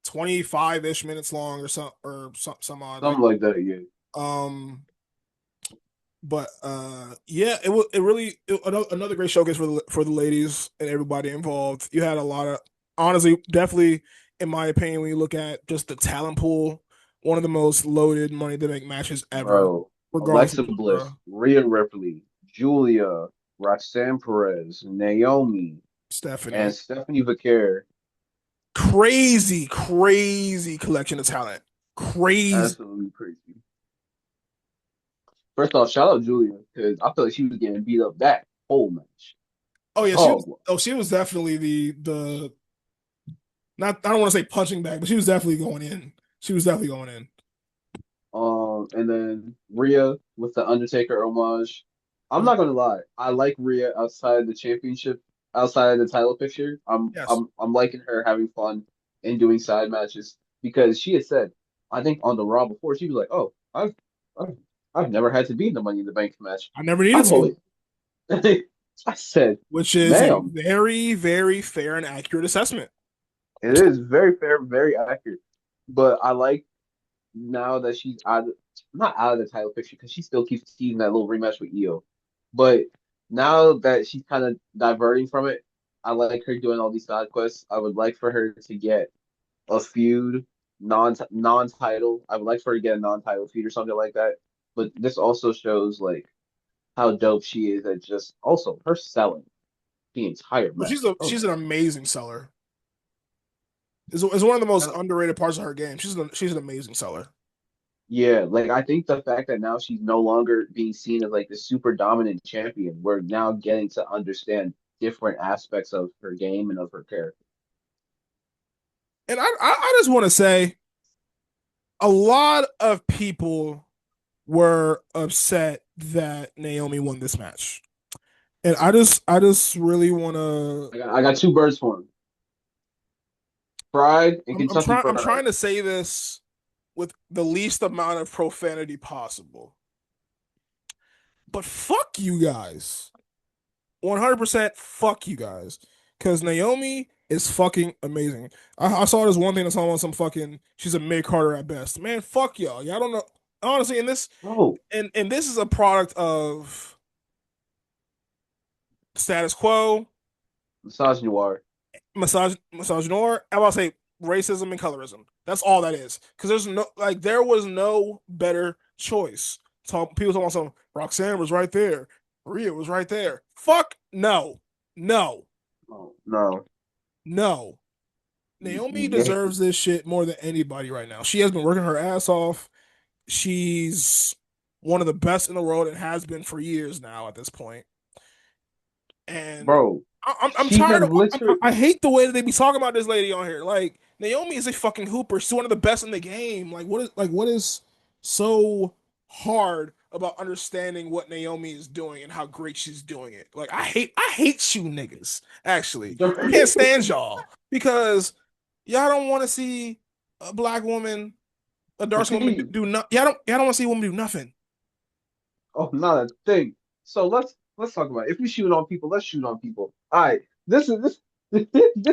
25-ish minutes long or some odd like Something like that, yeah. um but yeah, it really another great showcase for the ladies and everybody involved. You had a lot of, honestly, definitely, in my opinion, when you look at just the talent pool, one of the most loaded money to make matches ever, Bro, regardless of Alexa genre. Bliss, Rhea Ripley, Julia, Roxanne Perez, Naomi, and Stephanie, Stephanie Vaquer. crazy, crazy collection of talent, crazy. Absolutely crazy. First off, shout out Julia, because I feel like she was getting beat up that whole match. Oh yeah, she was. Oh, Oh, she was definitely the not. I don't want to say punching bag, but she was definitely going in. She was definitely going in. and then Rhea with the Undertaker homage. I'm Mhm. not gonna lie, I like Rhea outside the championship, outside of the title picture. I'm Yes, I'm I'm liking her having fun and doing side matches because she has said, I think on the Raw before she was like, oh, I've I've never had to be in the Money in the Bank match. I never needed I've to, always I said, which is a ma'am, very, very fair and accurate assessment. it is very fair, very accurate. But I like now that she's not out of the title picture because she still keeps teasing that little rematch with Io. But now that she's kind of diverting from it, I like her doing all these side quests. I would like for her to get a feud non-title. I would like for her to get a non-title feud or something like that. But this also shows like how dope she is at just also her selling the entire But match. I was she's like, an amazing seller. Is one of the most uh, underrated parts of her game. She's an amazing seller. yeah, like I think the fact that now she's no longer being seen as like the super dominant champion, we're now getting to understand different aspects of her game and of her character. And I just want to say a lot of people were upset that Naomi won this match. And I just really want to I got two birds for him. Pride and Kentucky I'm Pride. trying to say this with the least amount of profanity possible. But fuck you guys. 100% fuck you guys. Because Naomi is fucking amazing. I saw this one thing that's on some fucking, she's a mid Carter at best. Man, fuck y'all. Y'all don't know. Honestly, Bro, and this is a product of status quo, misogynoir. misogynoir. I about to say racism and colorism. That's all that is. Because there's no, like, there was no better choice. People talking about some, Roxanne was right there. Rhea was right there. Fuck no. No. Oh, no. No. Naomi Yeah, deserves this shit more than anybody right now. She has been working her ass off. She's one of the best in the world and has been for years now at this point. And bro. I'm She tired has of. literally. I hate the way that they be talking about this lady on here. Like Naomi is a fucking hooper. She's one of the best in the game. What is so hard about understanding what Naomi is doing and how great she's doing it? Like I hate you niggas. Actually, I can't stand y'all because y'all don't want to see a black woman, a dark skin woman Succeed. do not. Y'all don't want to see a woman do nothing. Oh, not a thing. So let's talk about it. If we shoot on people, let's shoot on people. All right, this this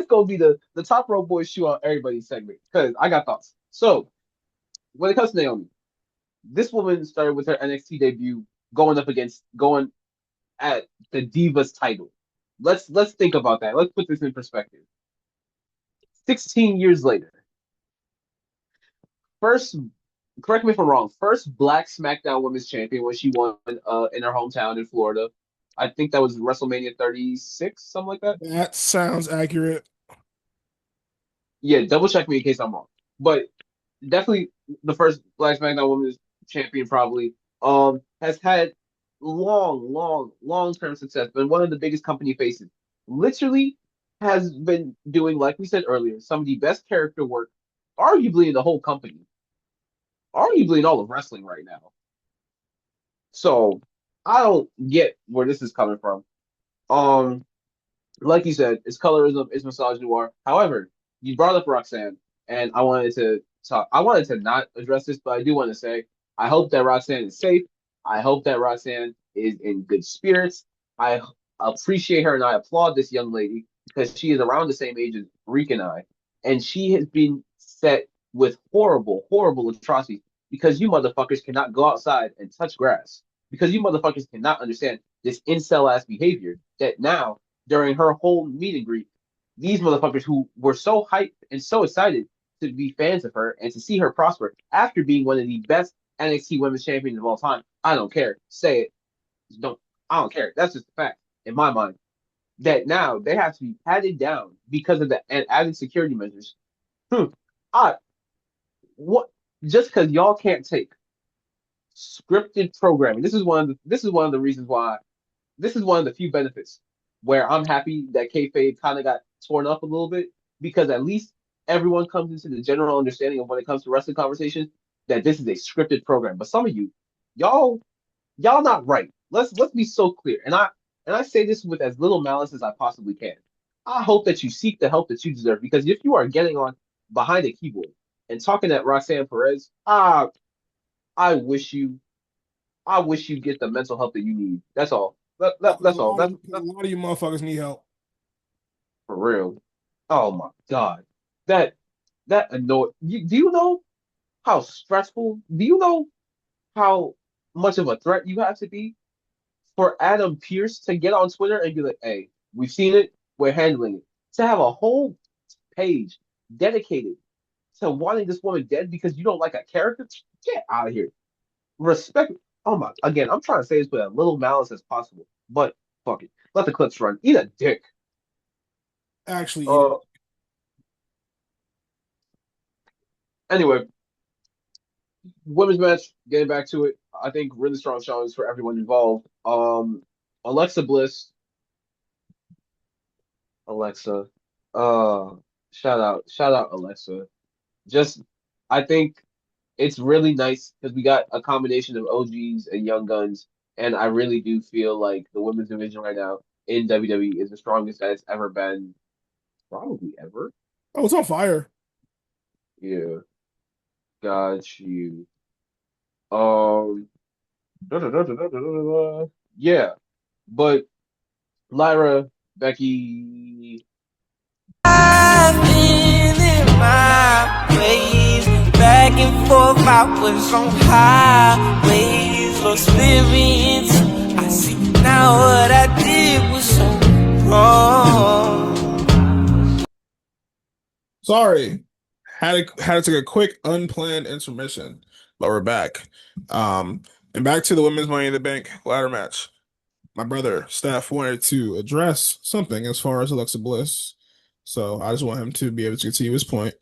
gonna be the top rope boys shoot on everybody's segment because I got thoughts. So when it comes to Naomi, this woman started with her NXT debut, going at the Divas title. Let's think about that. Let's put this in perspective. 16 years later, first, correct me if I'm wrong. First Black SmackDown Women's Champion when she won in her hometown in Florida. I think that was WrestleMania 36, something like that. That sounds accurate. Yeah, double check me in case I'm wrong. But definitely the first Black SmackDown Women's Champion probably has had long term success, been one of the biggest company faces. Literally has been doing, like we said earlier, some of the best character work, arguably in the whole company, arguably in all of wrestling right now. So I don't get where this is coming from. Um, like you said, it's colorism, it's misogynoir. However, you brought up Roxanne, and I wanted to talk. I wanted to not address this, but I do want to say I hope that Roxanne is safe. I hope that Roxanne is in good spirits. I appreciate her and I applaud this young lady because she is around the same age as Rique and I, and she has been set with horrible atrocities because you motherfuckers cannot go outside and touch grass because you motherfuckers cannot understand this incel ass behavior that now during her whole meet and greet, these motherfuckers who were so hyped and so excited to be fans of her and to see her prosper after being one of the best NXT Women's Champions of all time. I don't care. Say it. Don't. I don't care. That's just a fact in my mind. That now they have to be patted down because of the added security measures. Hmm. I what just because y'all can't take scripted programming. This is one of the reasons why this is one of the few benefits where I'm happy that kayfabe kind of got torn up a little bit because at least everyone comes into the general understanding of when it comes to wrestling conversations that this is a scripted program. But some of you, y'all, y'all not right. Let's be so clear. And I say this with as little malice as I possibly can. I hope that you seek the help that you deserve because if you are getting on behind a keyboard and talking at Roxanne Perez, I wish you I wish you get the mental help that you need. That's all. That's all. A That's lot of you motherfuckers need help. for real. Oh my God. That that annoy do you know how stressful? Do you know how much of a threat you have to be for Adam Pierce to get on Twitter and be like, hey, we've seen it. with handling it. To have a whole page dedicated to wanting this woman dead because you don't like a character, get out of here. Respect. Oh my! Again, I'm trying to say this with as little malice as possible, but fuck it. Let the clips run. Eat a dick. Actually, eat it. Uh. Anyway, women's match. Getting back to it, I think really strong showings for everyone involved. Alexa Bliss, Alexa. Uh, shout out, Alexa. Just, I think it's really nice because we got a combination of OGs and young guns, and I really do feel like the women's division right now in WWE is the strongest that it's ever been, probably ever. Oh, it's on fire. Yeah, got you. Um, yeah, but Lyra, Becky, I've been in my ways, back and forth. I was on highways, lost experience. I see now what I did was so wrong. Sorry, had to take a quick unplanned intermission, but we're back. Um, and back to the women's Money in the Bank ladder match. My brother Steph wanted to address something as far as Alexa Bliss, so I just want him to be able to continue his point.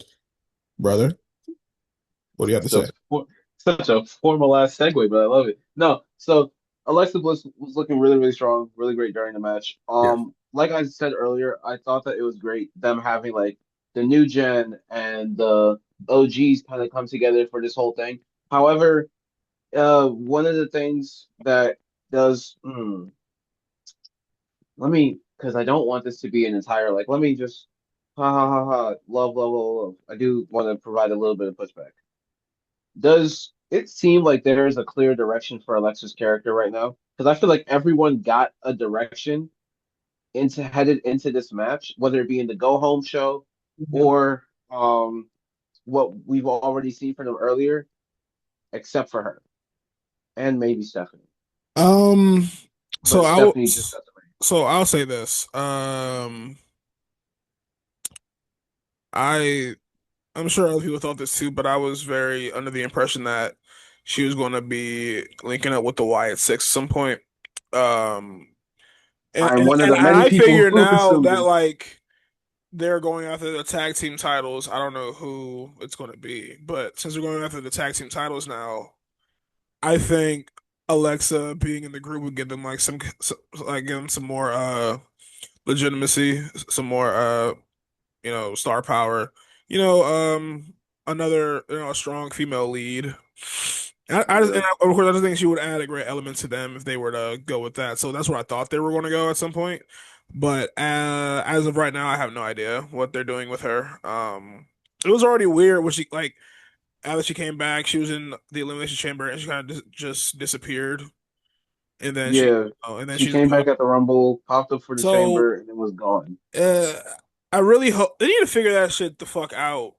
Brother, what do you have to such say? such a formalized segue, but I love it. No, so Alexa Bliss was looking really, really strong, really great during the match. Yeah. Like I said earlier, I thought that it was great them having like the new gen and the OGs kind of come together for this whole thing. However, one of the things that does let me because I don't want this to be an entire like let me just ha ha ha ha love. I do want to provide a little bit of pushback. Does it seem like there is a clear direction for Alexa's character right now? Because I feel like everyone got a direction into headed into this match, whether it be in the go home show Mhm. or what we've already seen from them earlier, except for her and maybe Stephanie. Um, so But I'll Stephanie just got the ring. so I'll say this. I I'm sure other people thought this too, but I was very under the impression that she was going to be linking up with the Wyatt Six at some point. Um, and, I'm and, one of and the many I people figure who now assumed that this. like they're going after the tag team titles. I don't know who it's going to be, but since they're going after the tag team titles now, I think Alexa being in the group would give them like like give them some more legitimacy, some more star power. You know, another a strong female lead. Yeah, Of course I just think she would add a great element to them if they were to go with that. So that's where I thought they were going to go at some point. But as of right now, I have no idea what they're doing with her. It was already weird when she like after she came back, she was in the elimination chamber and she kind of just disappeared, and then yeah. she She just came back popped. at the Rumble, popped up for the So chamber, and it was gone. uh, I really hope they need to figure that shit the fuck out.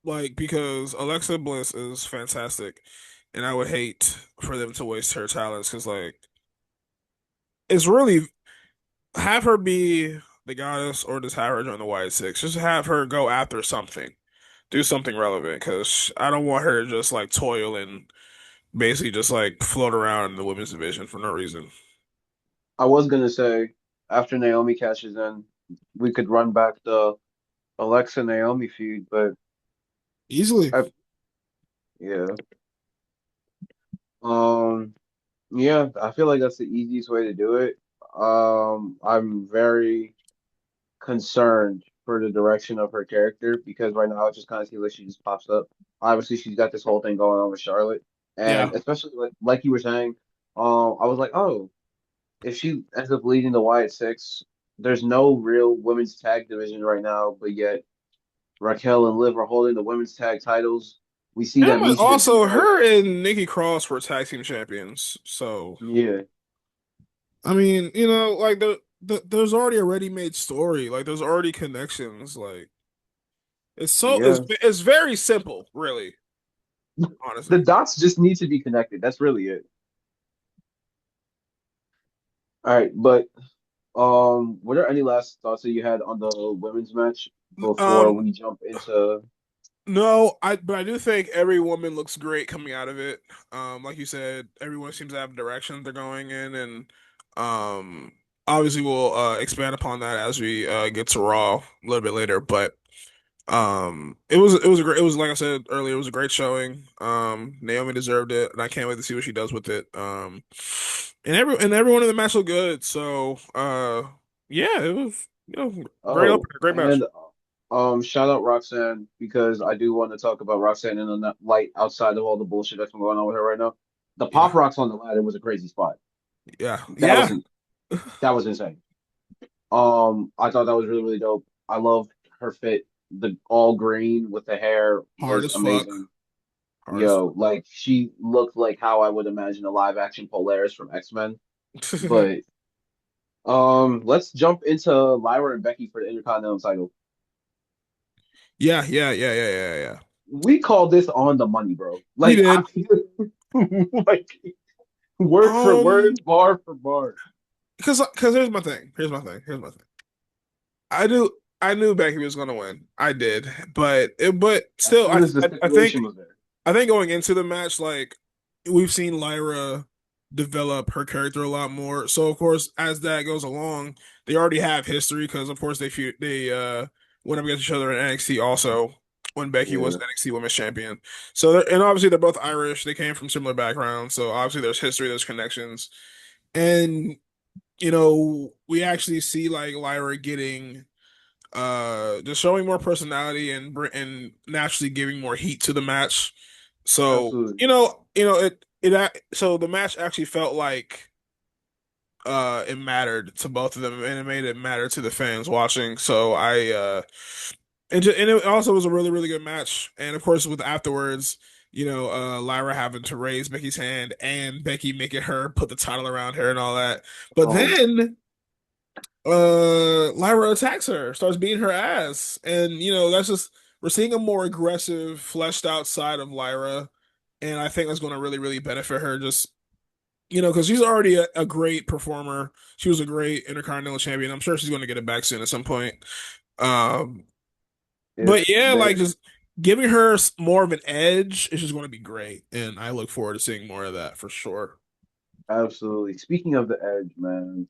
Like, because Alexa Bliss is fantastic, and I would hate for them to waste her talents because, like, it's really have her be the goddess or just have her join the White Six. Just have her go after something, do something relevant because I don't want her to just like toil and basically just like float around in the women's division for no reason. I was gonna say after Naomi cashes in, we could run back the Alexa Naomi feud, but Easily. I, yeah, um, yeah, I feel like that's the easiest way to do it. I'm very concerned for the direction of her character because right now it just kind of seems like she just pops up. Obviously, she's got this whole thing going on with Charlotte, Yeah. and especially like you were saying, I was like, oh, if she ends up leading the Wyatt Six, there's no real women's tag division right now, but yet Raquel and Liv are holding the women's tag titles. We see And that but Michigan beat also, her. her and Nikki Cross were tag team champions. So, Yeah, I mean, like there's already a ready-made story. Like there's already connections. Like yeah. it's very simple, really, The honestly. dots just need to be connected. That's really it. All right, but Were there any last thoughts that you had on the women's match before Um, we jump into? no, but I do think every woman looks great coming out of it. Like you said, everyone seems to have direction they're going in, and um, obviously we'll expand upon that as we get to Raw a little bit later. But it was a great, it was like I said earlier, it was a great showing. Naomi deserved it, and I can't wait to see what she does with it. And everyone in the match looked good. So yeah, it was great Oh, opener, great match. and shout out Roxanne because I do want to talk about Roxanne in a light outside of all the bullshit that's been going on with her right now. The Yeah, pop rocks on the ladder was a crazy spot. yeah, That yeah. was that was insane. I thought that was really really dope. I loved her fit. The all green with the hair Hard was as fuck. amazing. Hard as Yo, like she looked like how I would imagine a live action Polaris from X-Men. fuck. But let's jump into Lyra and Becky for the Intercontinental title. Yeah, yeah, yeah, yeah, yeah, yeah. We call this on the money, bro. We Like did. like word for Um, word, bar for bar. because here's my thing. Here's my thing. Here's my thing. I knew I knew Becky was gonna win. I did, but As still, soon as the I think stipulation was there. going into the match, like we've seen Lyra develop her character a lot more. So of course, as that goes along, they already have history because of course they went up against each other in NXT also when Becky was Yeah, NXT Women's Champion. So and obviously they're both Irish. They came from similar backgrounds. So obviously there's history, there's connections, and we actually see like Lyra getting just showing more personality and naturally giving more heat to the match. So absolutely. so the match actually felt like it mattered to both of them and it made it matter to the fans watching. So and it also was a really really good match. And of course with afterwards, Lyra having to raise Becky's hand and Becky making her put the title around her and all that. But Oh, then Lyra attacks her, starts beating her ass, and that's just we're seeing a more aggressive, fleshed out side of Lyra, and I think that's going to really, really benefit her. Just because she's already a great performer. She was a great Intercontinental Champion. I'm sure she's going to get it back soon at some point. Um, if but yeah, they like just giving her more of an edge is just going to be great, and I look forward to seeing more of that for sure. absolutely. Speaking of the edge, man,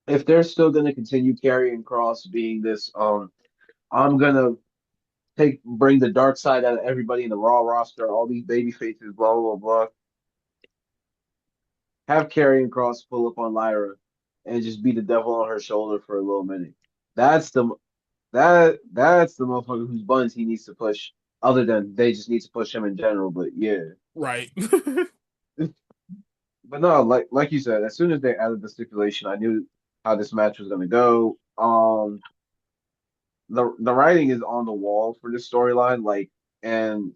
if they're still gonna continue carrying Cross being this, I'm gonna bring the dark side out of everybody in the Raw roster, all these baby faces, blah blah blah. Have Karrion Cross pull up on Lyra and just be the devil on her shoulder for a little minute. That's the that's the motherfucker whose buttons he needs to push. Other than they just need to push him in general, but yeah. Right. But no, like you said, as soon as they added the stipulation, I knew how this match was gonna go. The writing is on the wall for this storyline, and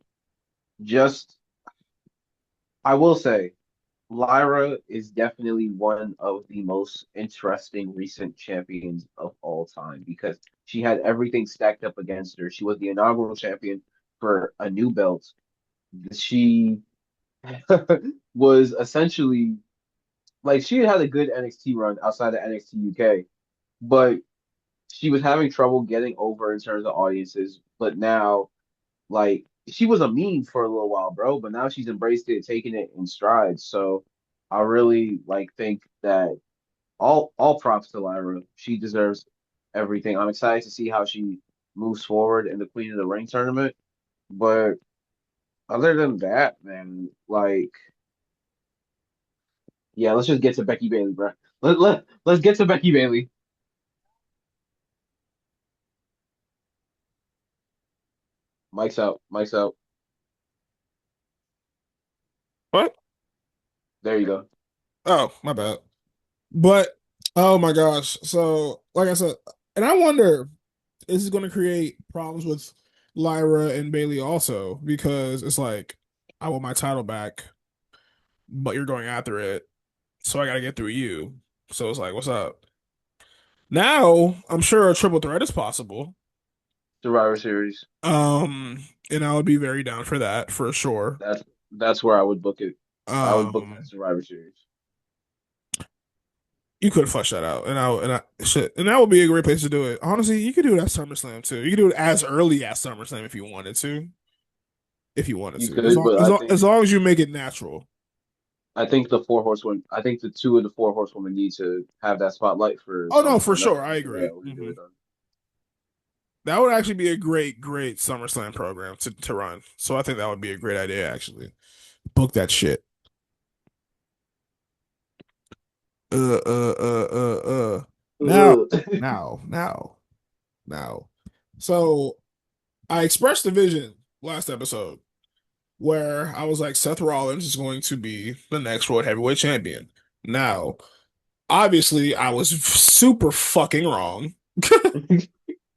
just I will say Lyra is definitely one of the most interesting recent champions of all time because she had everything stacked up against her. She was the inaugural champion for a new belt. She was essentially like she had a good NXT run outside of NXT UK, but she was having trouble getting over in terms of audiences. But now, like, she was a meme for a little while, bro, but now she's embraced it, taking it in strides. So I really think that all props to Lyra. She deserves everything. I'm excited to see how she moves forward in the Queen of the Ring tournament. But other than that, man, yeah, let's just get to Becky Bailey, bro. Let's get to Becky Bailey. Mike's out. Mike's out. What? There you go. Oh, my bad. But oh my gosh. So, like I said, and I wonder is this going to create problems with Lyra and Bailey also because it's like I want my title back, but you're going after it, so I got to get through you. So it's like, what's up? Now, I'm sure a triple threat is possible. Survivor Series. And I would be very down for that for sure. That's that's where I would book it. I would book that Um, Survivor Series. You could flush that out, and that would be a great place to do it. Honestly, you could do it at SummerSlam too. You could do it as early as SummerSlam if you wanted to. If you wanted You to, as could, long but as long, as long as you make it natural. I think the four horsewomen. I think the two of the four horsewomen need to have that spotlight for Oh no, for SummerSlam. That's sure, the I only way agree. I would do it. On. That would actually be a great SummerSlam program to run. So I think that would be a great idea. Actually, book that shit. Uh, uh, uh, uh. Now, Ugh. now, now, now. So I expressed the vision last episode where I was like, Seth Rollins is going to be the next World Heavyweight Champion. Now, obviously, I was super fucking wrong.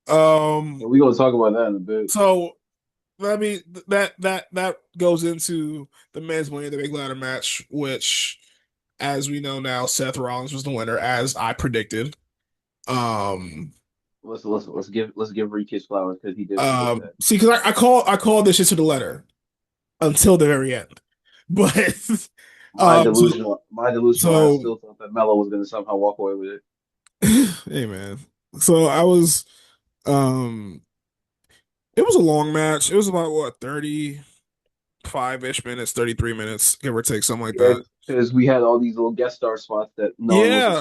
Um, We gonna talk about that in a bit. so let me that goes into the men's Money in the Big Ladder match, which, as we know now, Seth Rollins was the winner, as I predicted. Um, Let's give Rique his flowers because he did predict that. see, because I called this shit to the letter until the very end, but My so delusional ass so still thought that Melo was gonna somehow walk away with it. hey man, so I was um, it was a long match. It was about what 35-ish minutes, 33 minutes, give or take, something like Yeah, that. because we had all these little guest star spots that no one was Yeah.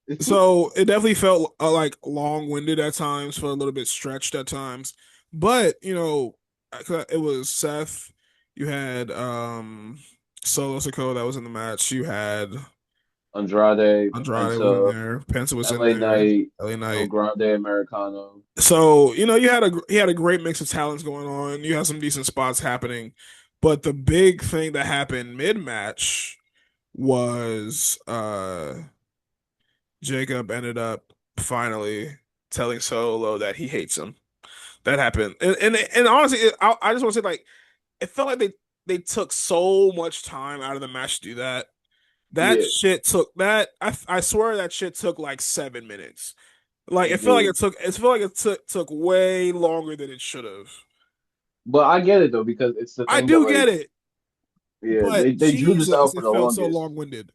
expecting. So it definitely felt like long-winded at times, felt a little bit stretched at times. But, it was Seth. You had Solo Sikoa that was in the match. You had Andrade, Andrade was in Penta, there. Penta was in LA there. Knight, LA El Knight. Grande Americano. So, you had a great mix of talents going on. You had some decent spots happening. But the big thing that happened mid-match was Jacob ended up finally telling Solo that he hates him. That happened, and honestly, I just want to say, like, it felt like they took so much time out of the match to do that. That Yeah, shit took that. I swear that shit took like 7 minutes. Like, it did. it felt like it took way longer than it should have. But I get it though because it's the I thing that do like get it, yeah but they drew this out Jesus, for it the felt so longest. long-winded.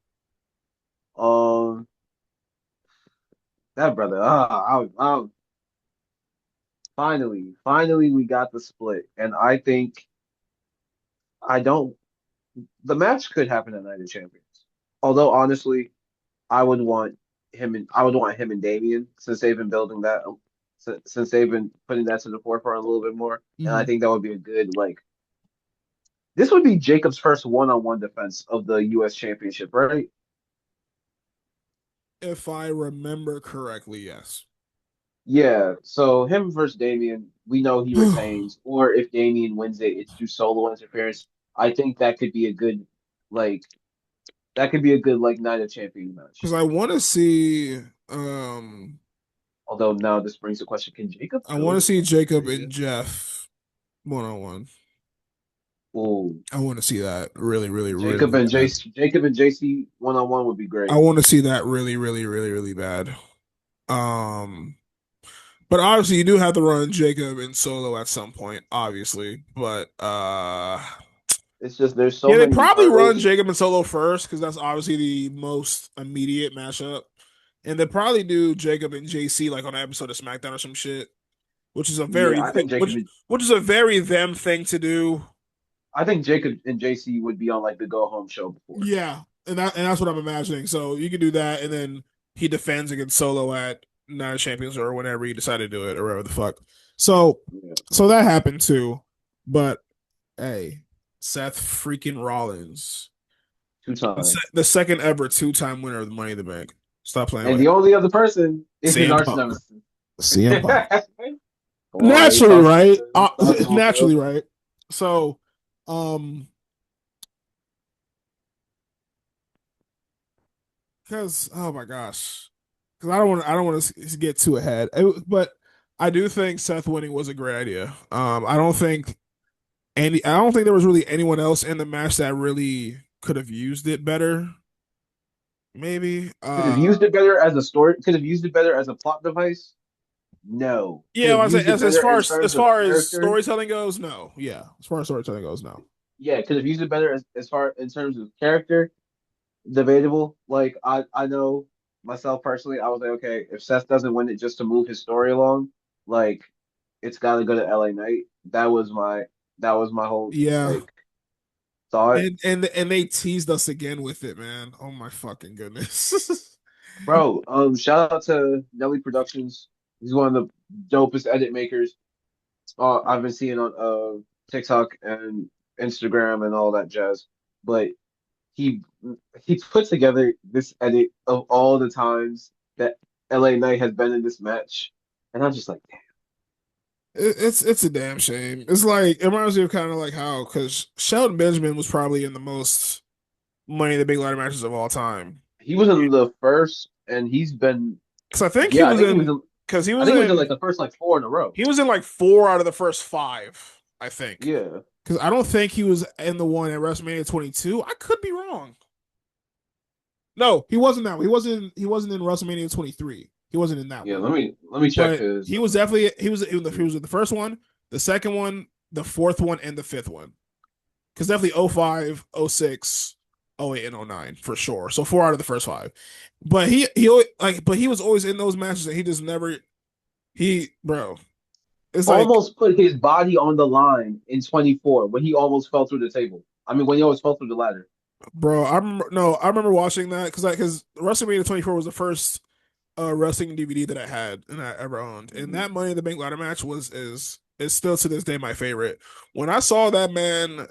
Um, that brother. Finally we got the split, and I think I don't. The match could happen at Night of Champions. Although honestly, I would want him and Damian since they've been building that since they've been putting that to the forefront a little bit more, and I Mhm. think that would be a good like. This would be Jacob's first one-on-one defense of the U.S. Championship, right? If I remember correctly, yes. Yeah, so him versus Damian, we know he retains, or if Damian wins it, it's through solo interference. I think that could be a good, like, like Night of Champions match. Because I want to see, um, Although now this brings the question: can Jacob I want to build see up to Jacob and Rhea? Jeff 1-on-1. Oh, I want to see that really, really, really bad. Jacob and JC one-on-one would be I great. want to see that really, really, really, really bad. Um, but obviously you do have to run Jacob and Solo at some point, obviously. But It's just there's so yeah, they many probably run hurdles. Jacob and Solo first because that's obviously the most immediate matchup. And they probably do Jacob and JC like on an episode of SmackDown or some shit, which is a Yeah, very which is a very them thing to do. I think Jacob and JC would be on like the go home show before. Yeah, and that's what I'm imagining. So you can do that, and then he defends against Solo at Night of Champions or whenever he decided to do it or whatever the fuck. So Yeah, so that happened too. But hey, Seth freaking Rollins, two time. the second ever two-time winner of the Money in the Bank. Stop playing And with the him. only other person is CM arch Punk. nemesis. CM Punk. Come on, man. Naturally, right? Talk to him, Naturally, bro. right? So, um, because oh my gosh, because I don't want to get too ahead, but I do think Seth winning was a great idea. I don't think there was really anyone else in the match that really could have used it better. Maybe, Could have used it better as a story. Could have used it better as a plot device. No. Could yeah, have I was used like, it as better far in as terms of character. storytelling goes, no. Yeah, as far as storytelling goes, no. Yeah, could have used it better as far in terms of character. Debatable. Like I know myself personally, I was like, okay, if Seth doesn't win it just to move his story along, like it's got to go to LA Knight. That was my whole Yeah. like thought, And they teased us again with it, man. Oh my fucking goodness. bro. Shout out to Nelly Productions. He's one of the dopest edit makers I've been seeing on TikTok and Instagram and all that jazz. But he he put together this edit of all the times that LA Knight has been in this match, and I'm just like, It's a damn shame. It's like it reminds me of kind of like how because Shelton Benjamin was probably in the most Money in the Big Ladder matches of all time. he was in the first, and he's been, Because I think he yeah, I was think he was in in, because I think he was in like the first like four in a row. he was in like four out of the first five, I think. Yeah, Because I don't think he was in the one at WrestleMania 22. I could be wrong. No, he wasn't that one. He wasn't in WrestleMania 23. He wasn't in that yeah. one. Let me check But his. he was definitely he was in the first one, the second one, the fourth one, and the fifth one. Because definitely 05, 06, 08, and 09 for sure. So four out of the first five. But he was always in those matches and he just never bro. It's like, Almost put his body on the line in 24 when he almost fell through the table. I mean, when he almost fell through the ladder. bro, I remember watching that because WrestleMania 24 was the first wrestling DVD that I had and I ever owned. And Mhm. that Money in the Bank ladder match is still to this day my favorite. When I saw that man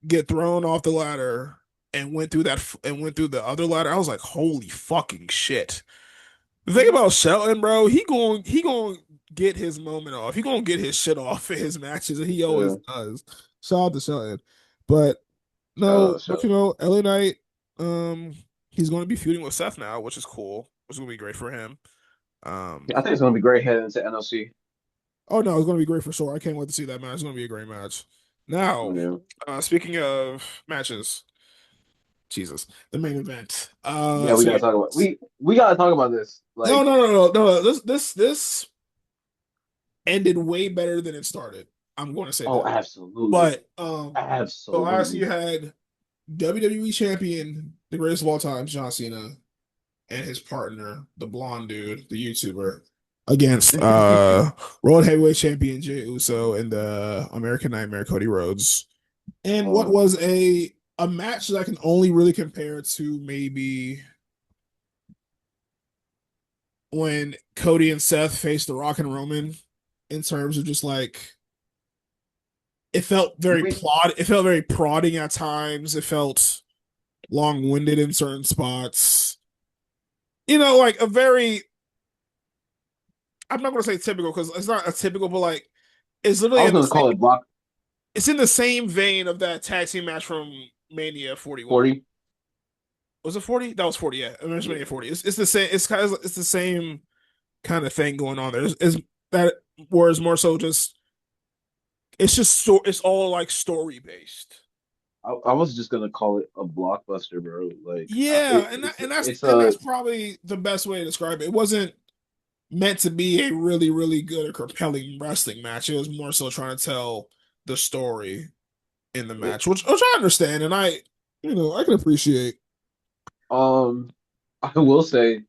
get thrown off the ladder and went through the other ladder, I was like, holy fucking shit. The thing about Shelton, bro, he going get his moment off. He going to get his shit off in his matches, and he always Yeah, does. Shout out to Shelton. But shout no, out, but shout LA Knight, um, he's going to be feuding with Seth now, which is cool. Which is going to be great for him. I think it's gonna be great heading into NLC. Oh no, it's going to be great for sure. I can't wait to see that match. It's going to be a great match. Now, Yeah, speaking of matches, Jesus, the main event. yeah. We So gotta talk about we gotta talk about this. no, Like, no, no, no, no. This ended way better than it started. I'm going to say oh, that. absolutely, But so last absolutely. you had WWE champion, the greatest of all time, John Cena, and his partner, the blonde dude, the YouTuber, against World Heavyweight Champion Jey Uso and the American Nightmare Cody Rhodes. And what Um, was a match that I can only really compare to maybe when Cody and Seth faced The Rock and Roman in terms of just like it felt very we it felt very prodding at times. It felt long-winded in certain spots. Like a very I'm not gonna say typical because it's not a typical, but like it's I literally was in the gonna same call it block it's in the same vein of that tag team match from Mania 41. 40. Was it 40? That was 40, yeah. Yeah, Mania 40. It's the same, it's the same kind of thing going on there. It's that whereas more so just it's all like story based. I was just gonna call it a blockbuster, bro. Like, Yeah, and that's it's probably the best way to describe it. It wasn't meant to be a really, really good or compelling wrestling match. It was more so trying to tell the story in the it, match, which I understand and I can appreciate. um I will say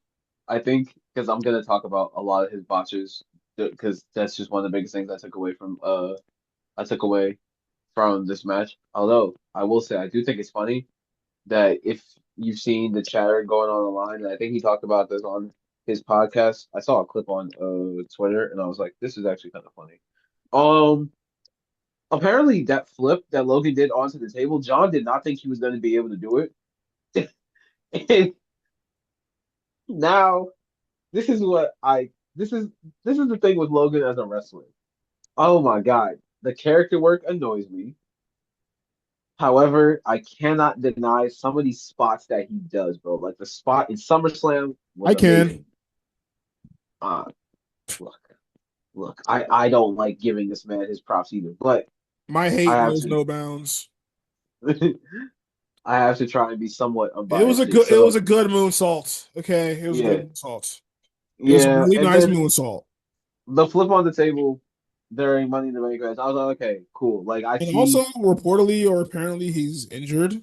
I think because I'm gonna talk about a lot of his botches because that's just one of the biggest things I took away from this match. Although I will say I do think it's funny that if you've seen the chatter going on online, and I think he talked about this on his podcast. I saw a clip on Twitter, and I was like, this is actually kind of funny. Um, Apparently that flip that Logan did onto the table, John did not think he was going to be able to do it. And now this is what I this is the thing with Logan as a wrestler. Oh my God, the character work annoys me. However, I cannot deny some of these spots that he does, bro. Like the spot in SummerSlam was I can. amazing. Uh, look, I don't like giving this man his props either, but My I hate have knows to no bounds. I have to try and be somewhat It was a unbiased here. good it was So a good moonsault. Okay. It was a good yeah, moonsault. It was a yeah, really and nice then moonsault. the flip on the table during Money in the Bank match, I was like, okay, cool. Like I And also see, reportedly or apparently he's injured.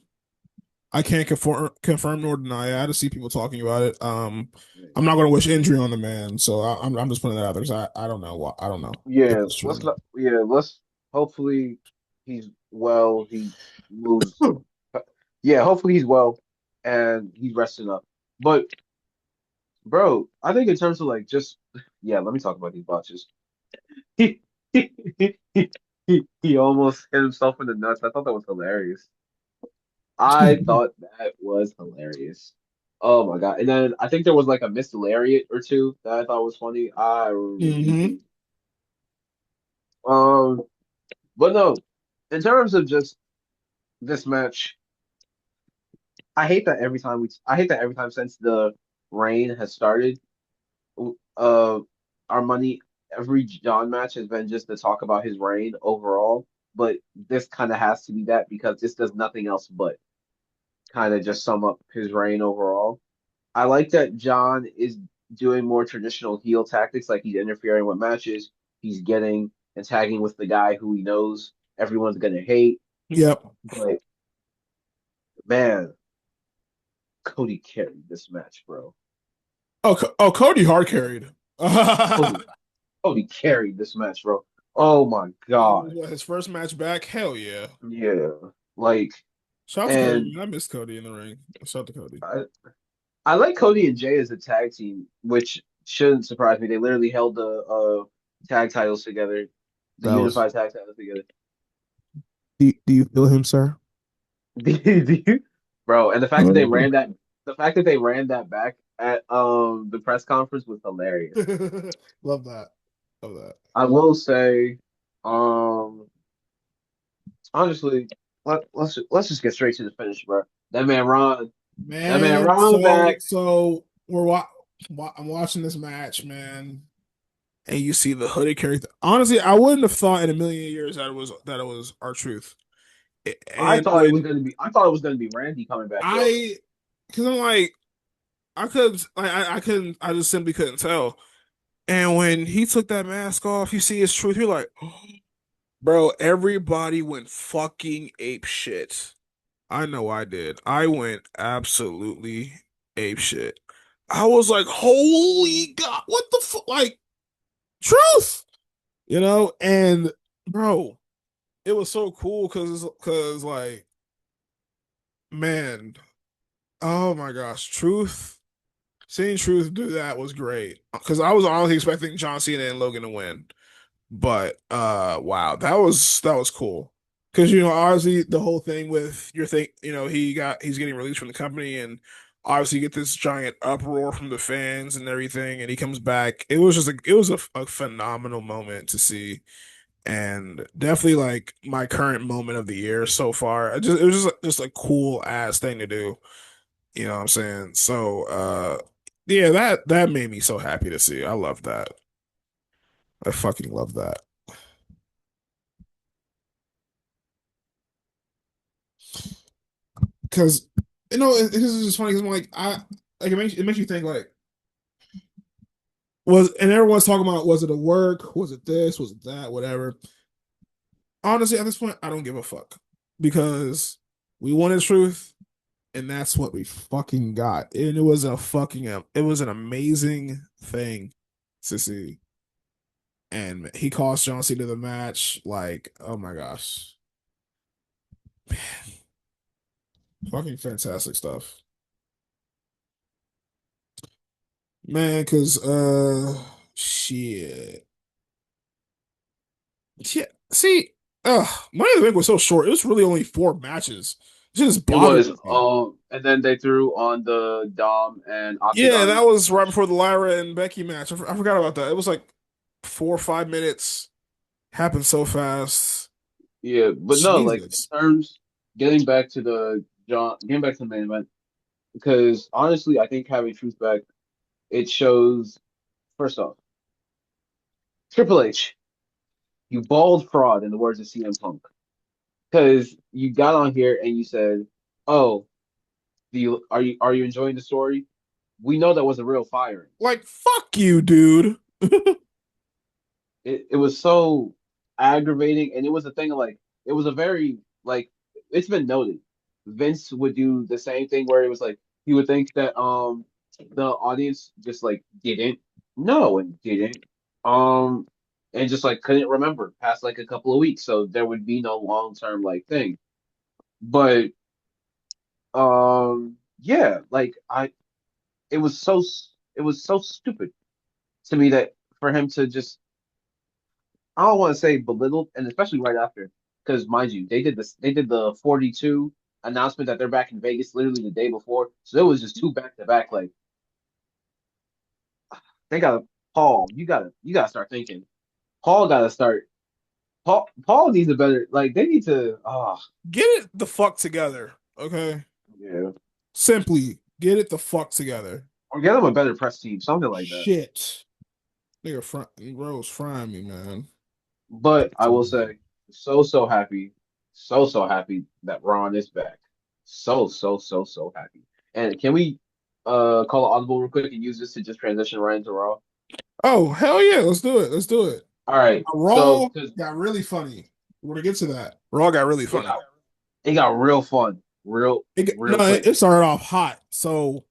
I can't confirm nor deny it. I just see people talking about it. I'm not going to wish injury on the man, so I'm just putting that out there because I don't know what I don't know if Yeah, it's true or let's not. not. Yeah, let's. Hopefully, he's well. He moves. Yeah, hopefully he's well and he's resting up. But bro, I think in terms of like just yeah, let me talk about these botches. He he almost hit himself in the nuts. I thought that was hilarious. I thought that was hilarious. Oh my God. And then I think there was like a missed lariat or two that I thought was funny. Hmm. Um, but no, in terms of just this match, I hate that every time since the reign has started, uh, our money every John match has been just to talk about his reign overall. But this kind of has to be that because this does nothing else but kind of just sum up his reign overall. I like that John is doing more traditional heel tactics, like he's interfering with matches. He's getting and tagging with the guy who he knows everyone's gonna hate. Yep. But man, Cody carried this match, bro. Oh, Cody hard carried. Cody, Cody carried this match, bro. Oh my God. His first match back. Hell yeah. Yeah. Like, Shout out to Cody, and man. I miss Cody in the ring. Shout out to Cody. I, I like Cody and Jay as a tag team, which shouldn't surprise me. They literally held the tag titles together, the That was. unified tag titles together. Do you feel him, sir? Bro, and the fact that they ran that back at the press conference was hilarious. Love that. Love that. I will say, um, honestly, let's just get straight to the finish, bro. That man Ron, that man Man, Ron back. I'm watching this match, man, and you see the hooded character. Honestly, I wouldn't have thought in a million years that it was our truth. And when I thought it was gonna be Randy coming back, yo. I, because I'm like, I couldn't, I just simply couldn't tell. And when he took that mask off, you see his truth. You're like, bro, everybody went fucking ape shit. I know I did. I went absolutely ape shit. I was like, holy God, what the fuck? Like, truth, And bro, it was so cool like, man, oh my gosh, truth. Seeing Truth do that was great because I was honestly expecting John Cena and Logan to win. But wow, that was cool. Because obviously the whole thing with your thing, he's getting released from the company and obviously you get this giant uproar from the fans and everything, and he comes back. It was a phenomenal moment to see. And definitely like my current moment of the year so far. It was just a cool ass thing to do. You know what I'm saying? So yeah, that made me so happy to see. I love that. I fucking love that. Because this is just funny because I'm like it makes you think like and everyone's talking about was it a work, was it this, was it that, whatever. Honestly, at this point, I don't give a fuck because we wanted truth, and that's what we fucking got, and it was an amazing thing to see, and he cost John Cena the match. Like, oh my gosh, fucking fantastic stuff. Man, because shit. Yeah, see, Money in the Bank was so short. It was really only 4 matches. It just It bothered was me. and then they threw on the Dom and Yeah, Octagon. that was right before the Lyra and Becky match. I forgot about that. It was like 4 or 5 minutes. Happened so fast. Yeah, but no, like in Jesus. terms getting back to the main event because honestly, I think having Truth back it shows first off Triple H, you bald fraud in the words of CM Punk because you got on here and you said, "Oh, are you enjoying the story?" We know that was a real firing. Like, fuck you, dude. It was so aggravating, and it was a thing of like it was a very like it's been noted. Vince would do the same thing where it was like he would think that the audience just like didn't know and didn't um and just like couldn't remember past like a couple of weeks, so there would be no long term like thing. But yeah, like I it was so stupid to me that for him to just I don't want to say belittled, and especially right after, because mind you, they did the 42 announcement that they're back in Vegas literally the day before, so it was just two back to back. Like they gotta Paul, you gotta start thinking. Paul gotta start. Paul needs a better like they need to. Get it the fuck together, okay? Yeah, Simply get it the fuck together. or get him a better press team, something like that. Shit. Rose frying me, man. But I will say, so happy, so happy that Ron is back. So happy. And can we call an audible real quick and use this to just transition right into Raw? Oh, hell yeah, let's do it. Let's do it. All right. So Raw 'cause got really funny. We're gonna get to that. Raw got really it funny. got it got real fun, real No, quick. it started off hot. So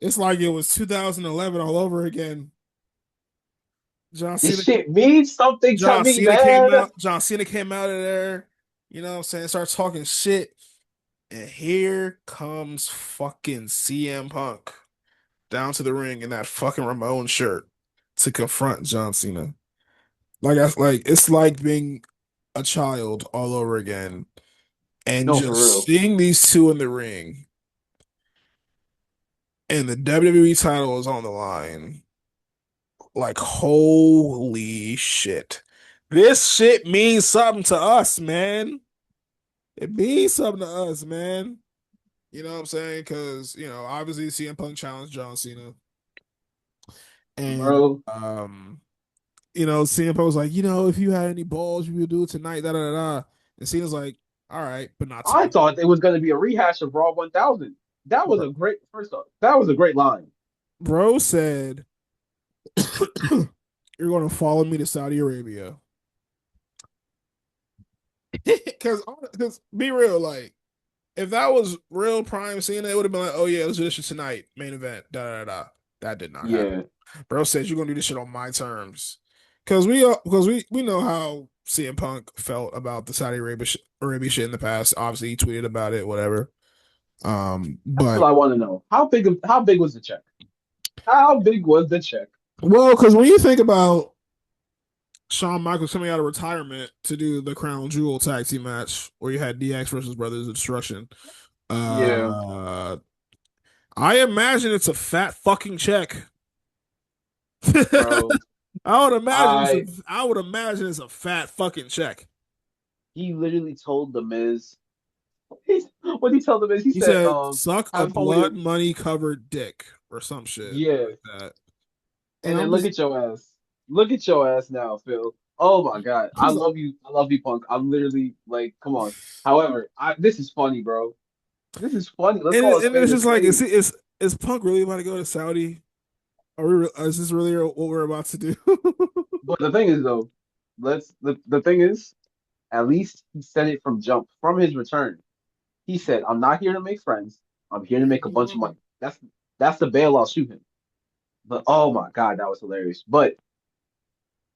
it's like it was 2011 all over again. John This Cena, shit means something to John me, Cena came man. out. John Cena came out of there. You know what I'm saying? Starts talking shit. And here comes fucking CM Punk down to the ring in that fucking Ramon shirt to confront John Cena. Like it's like being a child all over again. And No, for just real, seeing these two in the ring and the WWE title is on the line. Like, holy shit. This shit means something to us, man. It means something to us, man. You know what I'm saying? Because, obviously CM Punk challenged John Cena. And bro. CM Punk was like, if you had any balls, you would do it tonight, da da da da. And Cena's like, all right, but not I tonight. thought it was gonna be a rehash of Raw 1000. That was Bro, a great first off. That was a great line. bro said, you're gonna follow me to Saudi Arabia. Because be real, like if that was real prime Cena, it would have been like, oh yeah, let's do this shit tonight, main event, da da da. That did not happen. Yeah, Bro said you're gonna do this shit on my terms, because we know how CM Punk felt about the Saudi Arabia shit in the past. Obviously, he tweeted about it, whatever. that's what But I want to know. How big was the check? How big was the check? well, because when you think about Shawn Michaels coming out of retirement to do the Crown Jewel tag team match where you had DX versus Brothers of Destruction, Yeah, uh, I imagine it's a fat fucking check. bro. I I would imagine it's a fat fucking check. he literally told the Miz. What he told the Miz? He He said, said, "Suck a have blood only money covered dick" or some shit yeah. like that. And And then I'm look just, at your ass. Look at your ass now, Phil. Oh my God, I he's like, love you. I love you, Punk. I'm literally like, come on. However, this is funny, bro. This is funny. Let's call a and it's spade a just like, spade. is Punk really about to go to Saudi? Is this really what we're about to do? But the thing is, though, the thing is, at least he said it from jump, from his return. He said, "I'm not here to make friends. I'm here to make a bunch of money." That's the bailout shoot him. But oh my God, that was hilarious. But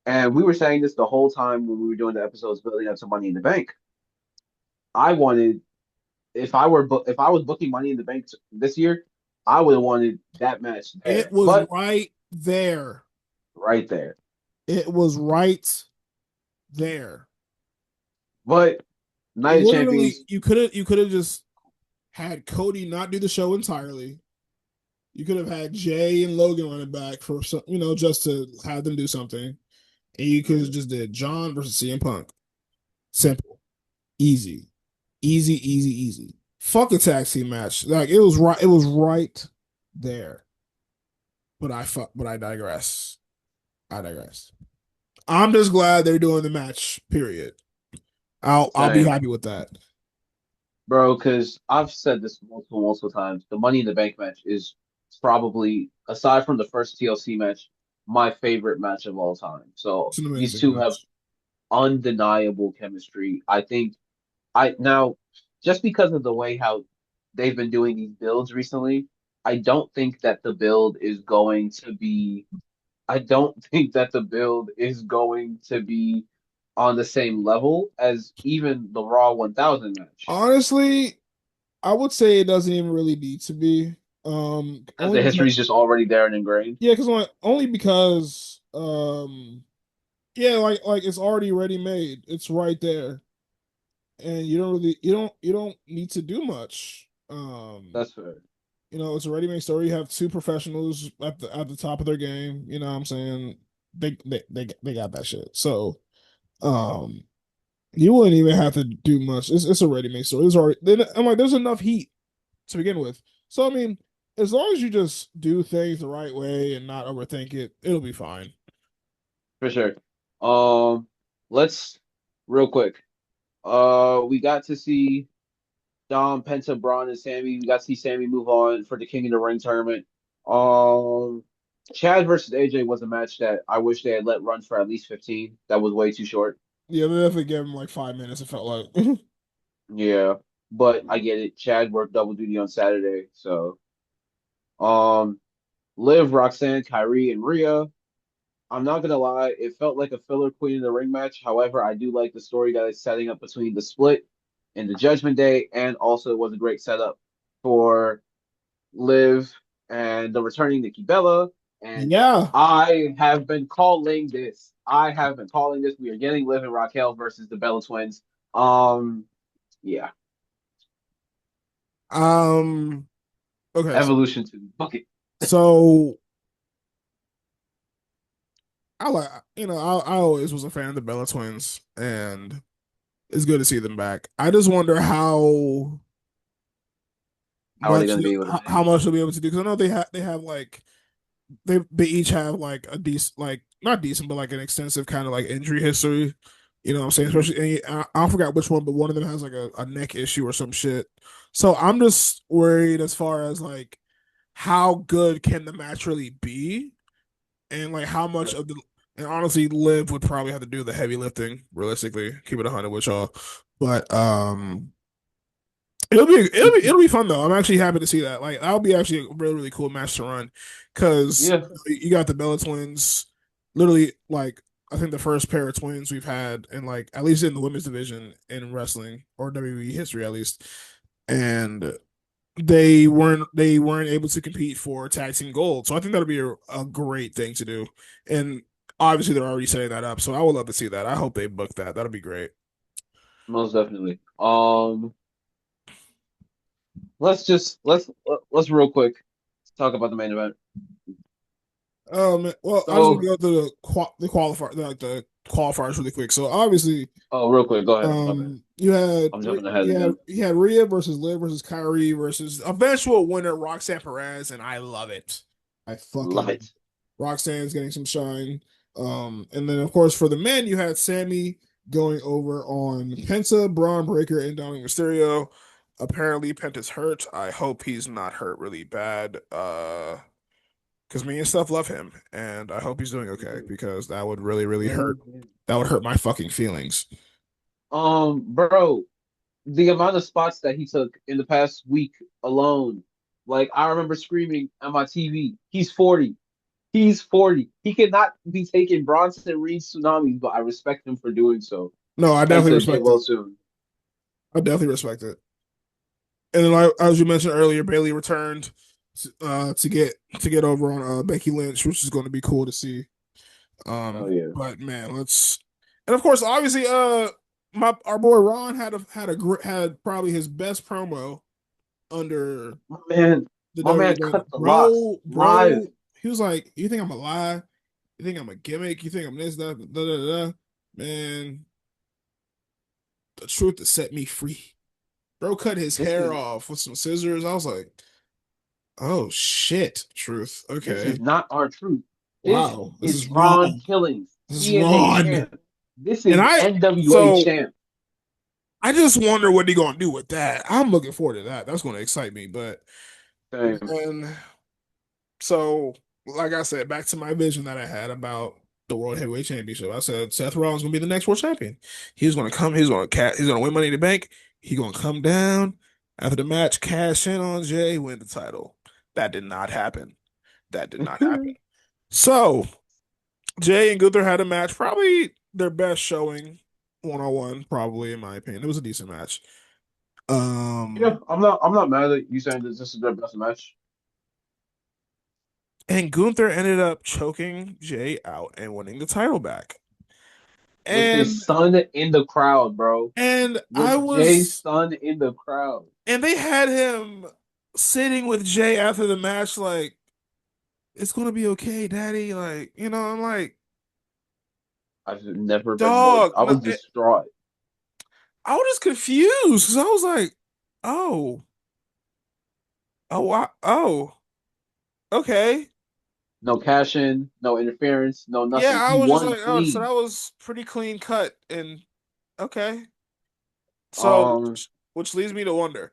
and we were saying this the whole time when we were doing the episodes building up to Money in the Bank. I wanted if I was booking Money in the Bank this year, I would have wanted that match It there. was But right there. right there. It was right there. But Night of Literally, Champions, you could have just had Cody not do the show entirely. You could have had Jay and Logan running back for some, just to have them do something. And you could have just did John versus CM Punk. Simple. Easy. Easy, easy, easy. Fuck a tag team match. Like it was right there. But I digress. I digress. I'm just glad they're doing the match, period. I'll be same. happy with that. Bro, because I've said this multiple times. The Money in the Bank match is probably, aside from the first TLC match, my favorite match of all time. So It's an these amazing two have match. undeniable chemistry. I think I now just because of the way how they've been doing these builds recently, I don't think that the build is going to be I don't think that the build is going to be on the same level as even the Raw 1000 match. Honestly, I would say it doesn't even really need to be. Because Only the history because is just already there and ingrained. yeah, because only because yeah, like it's already ready made. It's right there, and you don't need to do much. That's fair. It's a ready made story. You have two professionals at the top of their game. You know what I'm saying? They got that shit. So um, you wouldn't even have to do much. It's a ready made story. It's already. I'm like, there's enough heat to begin with. So I mean, as long as you just do things the right way and not overthink it, it'll be fine. For sure. Let's real quick. We got to see Dom, Penta, Braun, and Sammy. We got to see Sammy move on for the King of the Ring tournament. Um, Chad versus AJ was a match that I wish they had let run for at least 15. That was way too short. Yeah, they definitely gave him like 5 minutes. It felt like. Yeah, but I get it. Chad worked double duty on Saturday, so um, Liv, Roxanne, Kyrie, and Rhea. I'm not gonna lie, it felt like a filler Queen in the Ring match. However, I do like the story that it's setting up between the split and the Judgment Day, and also it was a great setup for Liv and the returning Nikki Bella. And Yeah. I have been calling this. I have been calling this. We are getting Liv and Raquel versus the Bella Twins. Um, yeah, Um. Okay. Evolution to book it. So I like I always was a fan of the Bella Twins, and it's good to see them back. I just wonder How are they going to be able to how manage it? much they'll be able to do because I know they have like they each have like a decent like not decent but like an extensive kind of like injury history. You know what I'm saying? Mhm. Especially I forgot which one, but one of them has like a neck issue or some shit. So I'm just worried as far as like how good can the match really be, and like how much of the and honestly, Liv would probably have to do the heavy lifting. Realistically, keep it 100 with y'all, but it'll be fun though. I'm actually happy to see that. Like that'll be actually a really cool match to run because Yeah, you got the Bella twins, literally like I think the first pair of twins we've had in like at least in the women's division in wrestling or WWE history at least, and they weren't able to compete for tag team gold. So I think that'll be a great thing to do, and obviously they're already setting that up. So I would love to see that. I hope they book that. That'll be great. most definitely. Let's real quick talk about the main event. Well, I just want So, to go through the qualifiers really quick. So obviously, oh, real quick, go ahead. My bad. you had I'm jumping ahead again. Rhea versus Liv versus Kyrie versus eventual winner Roxanne Perez, and I love it. I Love fucking it. Roxanne's getting some shine. And then of course for the men, you had Sammy going over on Penta, Braun Breaker, and Dominic Mysterio. Apparently Penta's hurt. I hope he's not hurt really bad. Because me and stuff love him, and I hope he's doing okay because that would really hurt. That would hurt my fucking feelings. Bro, the amount of spots that he took in the past week alone, like I remember screaming at my TV, he's 40. He's 40. He cannot be taking Bronson Reed tsunamis, but I respect him for doing so. No, I definitely Penta, get respect well it. soon. I definitely respect it. And then, like, as you mentioned earlier, Bailey returned to get over on Becky Lynch, which is going to be cool to see. Oh yeah. But man, let's and of course, obviously, my our boy Ron had probably his best promo under Man, the my man WWE banner. cut the locks live. He was like, "You think I'm a lie? You think I'm a gimmick? You think I'm this, that, da, da, da, da." Man, the truth to set me free. Bro cut his This hair is off with some scissors. I was like, "Oh shit, truth. this Okay, is not our truth. This wow, this is is Ron wrong. Killings, This is TNA wrong." champ. This And is NWA so champ. I just wonder what they're gonna do with that. I'm looking forward to that. That's gonna excite me. But Same. and so, like I said, back to my vision that I had about the World Heavyweight Championship. I said Seth Rollins gonna be the next world champion. He's gonna come. He's gonna win Money in the Bank. He gonna come down after the match, cash in on Jay, win the title. That did not happen. That did not happen. So Jay and Gunther had a match, probably their best showing 1-on-1, probably in my opinion. It was a decent match. Yeah, I'm not mad at you saying that this is their best match. And Gunther ended up choking Jay out and winning the title back. With And his son in the crowd, bro. and I With Jay's was son in the crowd. and they had him sitting with Jay after the match, like, it's gonna be okay, Daddy. Like, I'm like, I've never been more. dog. I was distraught. I was just confused because I was like, oh, oh, okay. No cash in, no interference, no Yeah, nothing. I He was just won like, oh, so that clean. was pretty clean cut, and okay. So, Um, which leads me to wonder.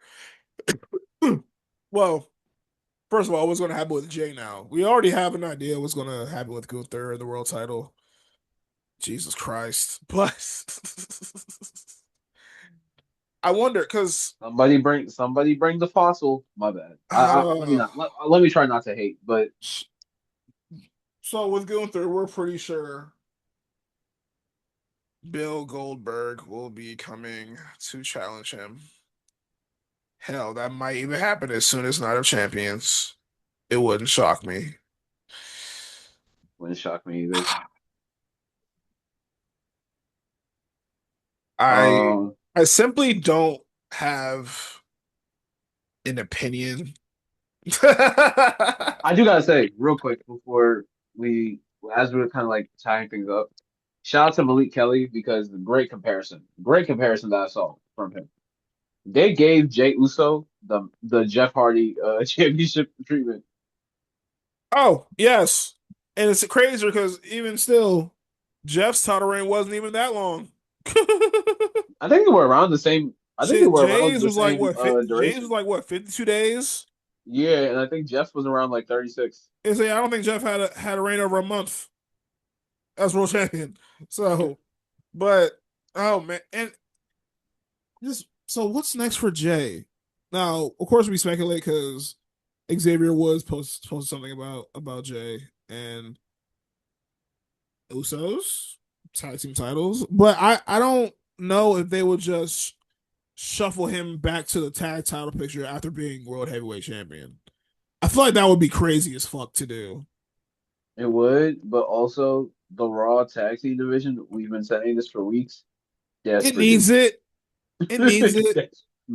Well, first of all, what's going to happen with Jay now? We already have an idea what's going to happen with Gunther and the world title. Jesus Christ! But I wonder because somebody bring the fossil. My bad. Let me uh, not let me try not to hate, but so with Gunther, we're pretty sure Bill Goldberg will be coming to challenge him. Hell, that might even happen as soon as Night of Champions. It wouldn't shock me. wouldn't shock me either. I Um, I simply don't have an opinion. I do gotta say real quick before we, as we're kind of like tying things up, shout out to Malik Kelly because great comparison that I saw from him. They gave Jay Uso the Jeff Hardy championship treatment. Oh, yes. And it's crazy because even still, Jeff's title reign wasn't even that long. I think they were around the same. I think they Shit, were around the same Jay's was duration. like what, 52 days? Yeah, and I think Jeff was around like 36. And say I don't think Jeff had a reign over a month as world champion. So, but oh man, and just so what's next for Jay? Now, of course, we speculate because Xavier Woods posted something about Jay and Usos tag team titles, but I don't know if they would just shuffle him back to the tag title picture after being world heavyweight champion. I feel like that would be crazy as fuck to do. It would, but also the Raw tag team division. We've been saying this for weeks. It Desperately, needs it. It needs it.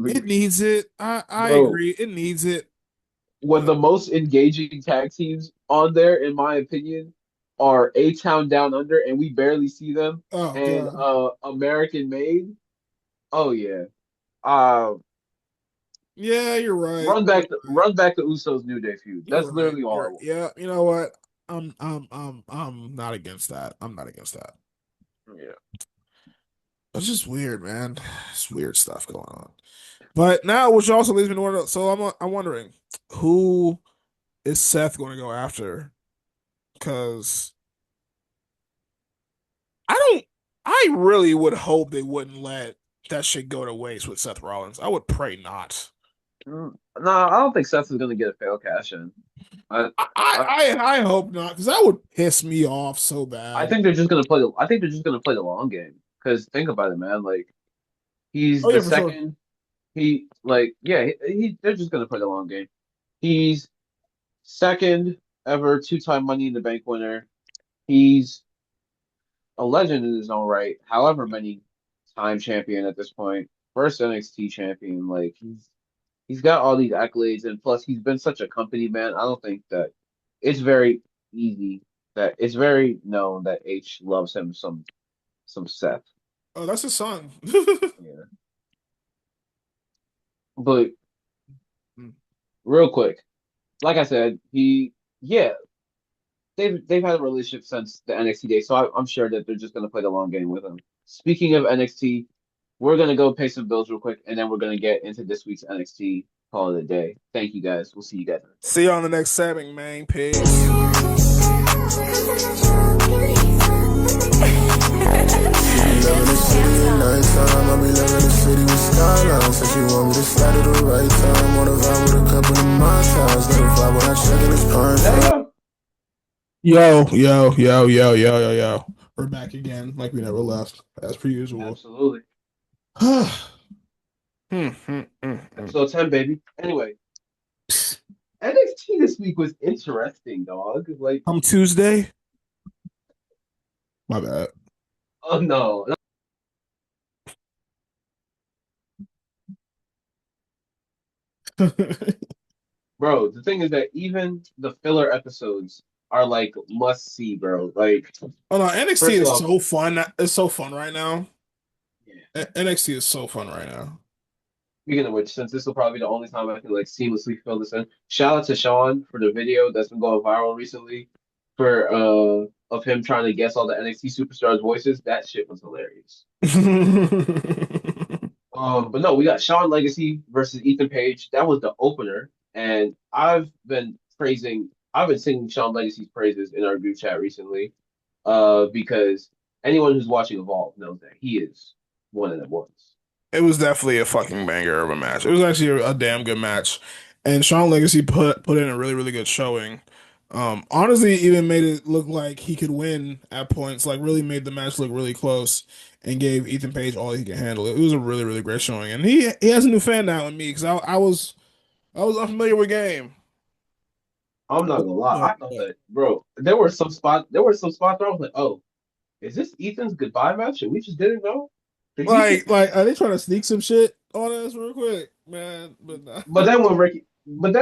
It desperately, needs it. I bro. agree. It needs it. When But the most engaging tag teams on there, in my opinion, are A Town Down Under, and we barely see them, oh and god. American Made. Oh yeah. Uh, Yeah, you're right. You're right. run back to Usos New Day feud. You're That's right. literally all I You're want. yeah, you know what? I'm not against that. I'm not against that. Yeah. It's just weird, man. It's weird stuff going on. But now, which also leads me to wonder. So I'm wondering, who is Seth going to go after? Because I don't. I really would hope they wouldn't let that shit go to waste with Seth Rollins. I would pray not. No, I don't think Seth is gonna get a fail cash in. I, I, I hope not, because that would piss me off so I bad. think they're just gonna play the. I think they're just gonna play the long game. Because think about it, man. Like he's Oh the yeah, for sure. second. They're just gonna play the long game. He's second ever two-time Money in the Bank winner. He's a legend in his own right. However many time champion at this point, first NXT champion. Like he's got all these accolades, and plus he's been such a company man. I don't think that it's very easy that it's very known that H loves him some Seth. Oh, that's his son. Yeah. But real quick, like I said, yeah, they've had a relationship since the NXT days, so I'm sure that they're just gonna play the long game with him. Speaking of NXT, we're gonna go pay some bills real quick, and then we're gonna get into this week's NXT call of the day. Thank you guys. We'll see you guys next See you on the next segment, man. Peace. Thank you. Living the city at nighttime, I be living the city with skylines. Said she want me to slide at the right time. Want to vibe with a couple of my ties. Let her vibe when I check in this prime There you time. go. Yo. We're back again, like we never left, as per usual. Absolutely. Hmm, hmm, hmm. Episode 10, baby. Anyway, NXT this week was interesting, dog. Like, Come Tuesday. My bad. oh no. Bro, the thing is that even the filler episodes are like must see, bro. Like, Oh no, NXT first of is all, so fun. It's so fun right now. yeah. NXT is so fun right now. Speaking of which, since this will probably be the only time I can like seamlessly fill this in, shout out to Sean for the video that's been going viral recently for of him trying to guess all the NXT superstars' voices. That shit was hilarious. But no, we got Sean Legacy versus Ethan Page. That was the opener, and I've been singing Sean Legacy's praises in our group chat recently, because anyone who's watching Evolve knows that he is one of the ones. It was definitely a fucking banger of a match. It was actually a damn good match, and Shawn Legacy put in a really good showing. Honestly, even made it look like he could win at points. Like really made the match look really close, and gave Ethan Page all he could handle. It was a really great showing, and he has a new fan now in me because I was unfamiliar with game. I'm not gonna lie, But, I thought that, bro. There were some spots where I was like, oh, is this Ethan's goodbye match? And we just didn't know. Did he just? like are they trying to sneak some shit on us real quick, man? But nah. But then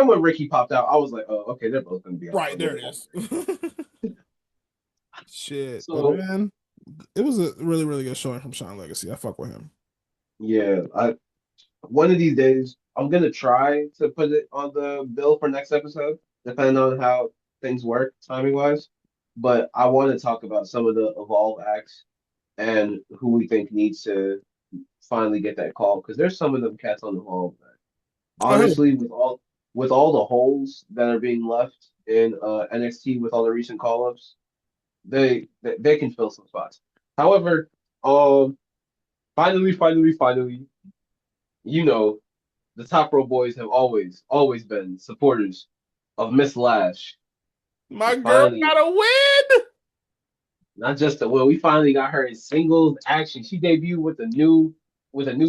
when Ricky popped out, I was like, oh, okay, they're both gonna be out for a Right little there bit it longer. is. Shit, but So man, it was a really good showing from Shawn Legacy. I fuck with him. yeah, I one of these days I'm gonna try to put it on the bill for next episode, depending on how things work timing wise. But I want to talk about some of the Evolve acts and who we think needs to finally get that call because there's some of them cats on the Evolve that Oh, hey. honestly with all the holes that are being left in NXT with all the recent call ups, they can fill some spots. However, um, finally, you know, the top row boys have always been supporters of Miss Lash. My And girl finally, got a win. not just a win, we finally got her in singles action. She debuted with a new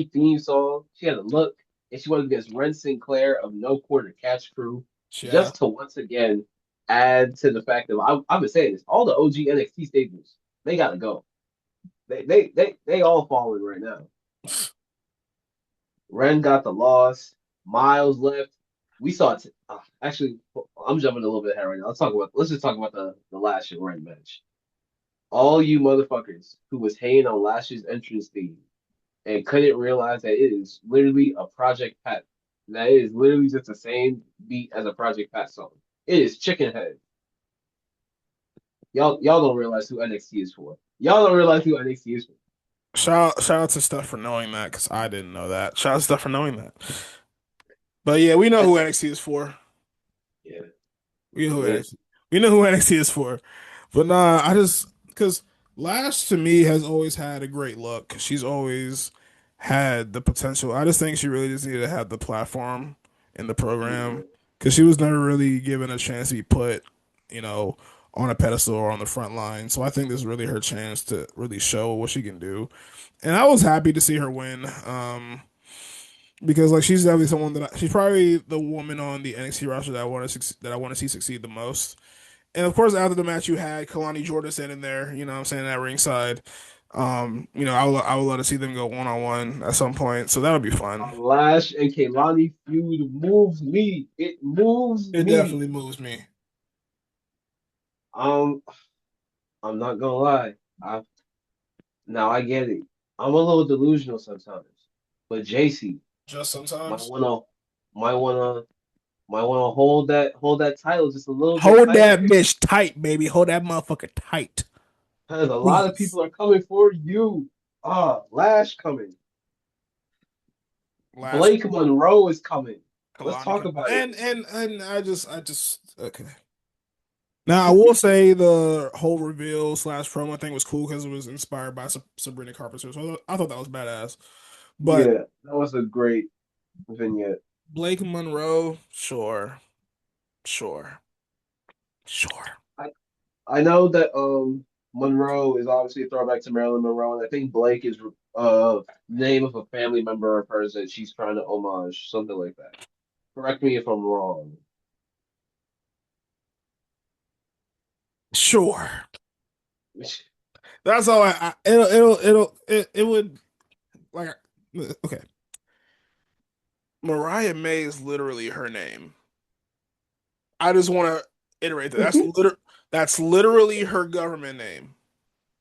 theme song. She had a look, and she went against Ren Sinclair of No Quarter Catch Crew, Yeah. just to once again add to the fact that I've been saying this. All the OG NXT staples, they gotta go. They all falling right now. Ren got the loss. Miles left. We saw it. Actually, I'm jumping a little bit ahead right now. Let's just talk about the Lash and Ren match. All you motherfuckers who was hating on Lash's entrance theme and couldn't realize that it is literally a Project Pat. That it is literally just the same beat as a Project Pat song. It is Chicken Head. Y'all don't realize who NXT is for. Y'all don't realize who NXT is for. Shout out to Steph for knowing that because I didn't know that. Shout out to Steph for knowing that. But yeah, we know And who NXT is for. yeah, We know who man. NXT. We know who NXT is for. But nah, I just because Lash to me has always had a great look. She's always had the potential. I just think she really just needed to have the platform in the program Yeah. because she was never really given a chance to be put, you know, on a pedestal or on the front line. So I think this is really her chance to really show what she can do. And I was happy to see her win. Because like she's definitely someone she's probably the woman on the NXT roster that I want to see succeed the most. And of course, after the match, you had Kalani Jordan standing there. You know, what I'm saying at ringside. I would love to see them go one on one at some point. So that would be fun. Lash and Kaylani feud moves me. It moves It me. definitely moves me. Um, I'm not gonna lie. I Now I get it. I'm a little delusional sometimes, but JC Just might sometimes. wanna might wanna might wanna hold that title just a little bit Hold tighter that bitch tight, baby. Hold that motherfucker tight, because a lot of please. people are coming for you. Lash coming. Last Blake Monroe is coming. Let's Kalani talk come about it. and I just okay. Now, I will say the whole reveal slash promo thing was cool because it was inspired by Sabrina Carpenter. So I thought that was badass. But Yeah, that was a great vignette. Blake Monroe, sure, sure, sure. I I know that Monroe is obviously a throwback to Marilyn Monroe, and I think Blake is name of a family member of hers that she's trying to homage, something like that. Correct me if I'm wrong. Sure. That's all it would like okay. Mariah May is literally her name. I just want to iterate that. That's literally her government name.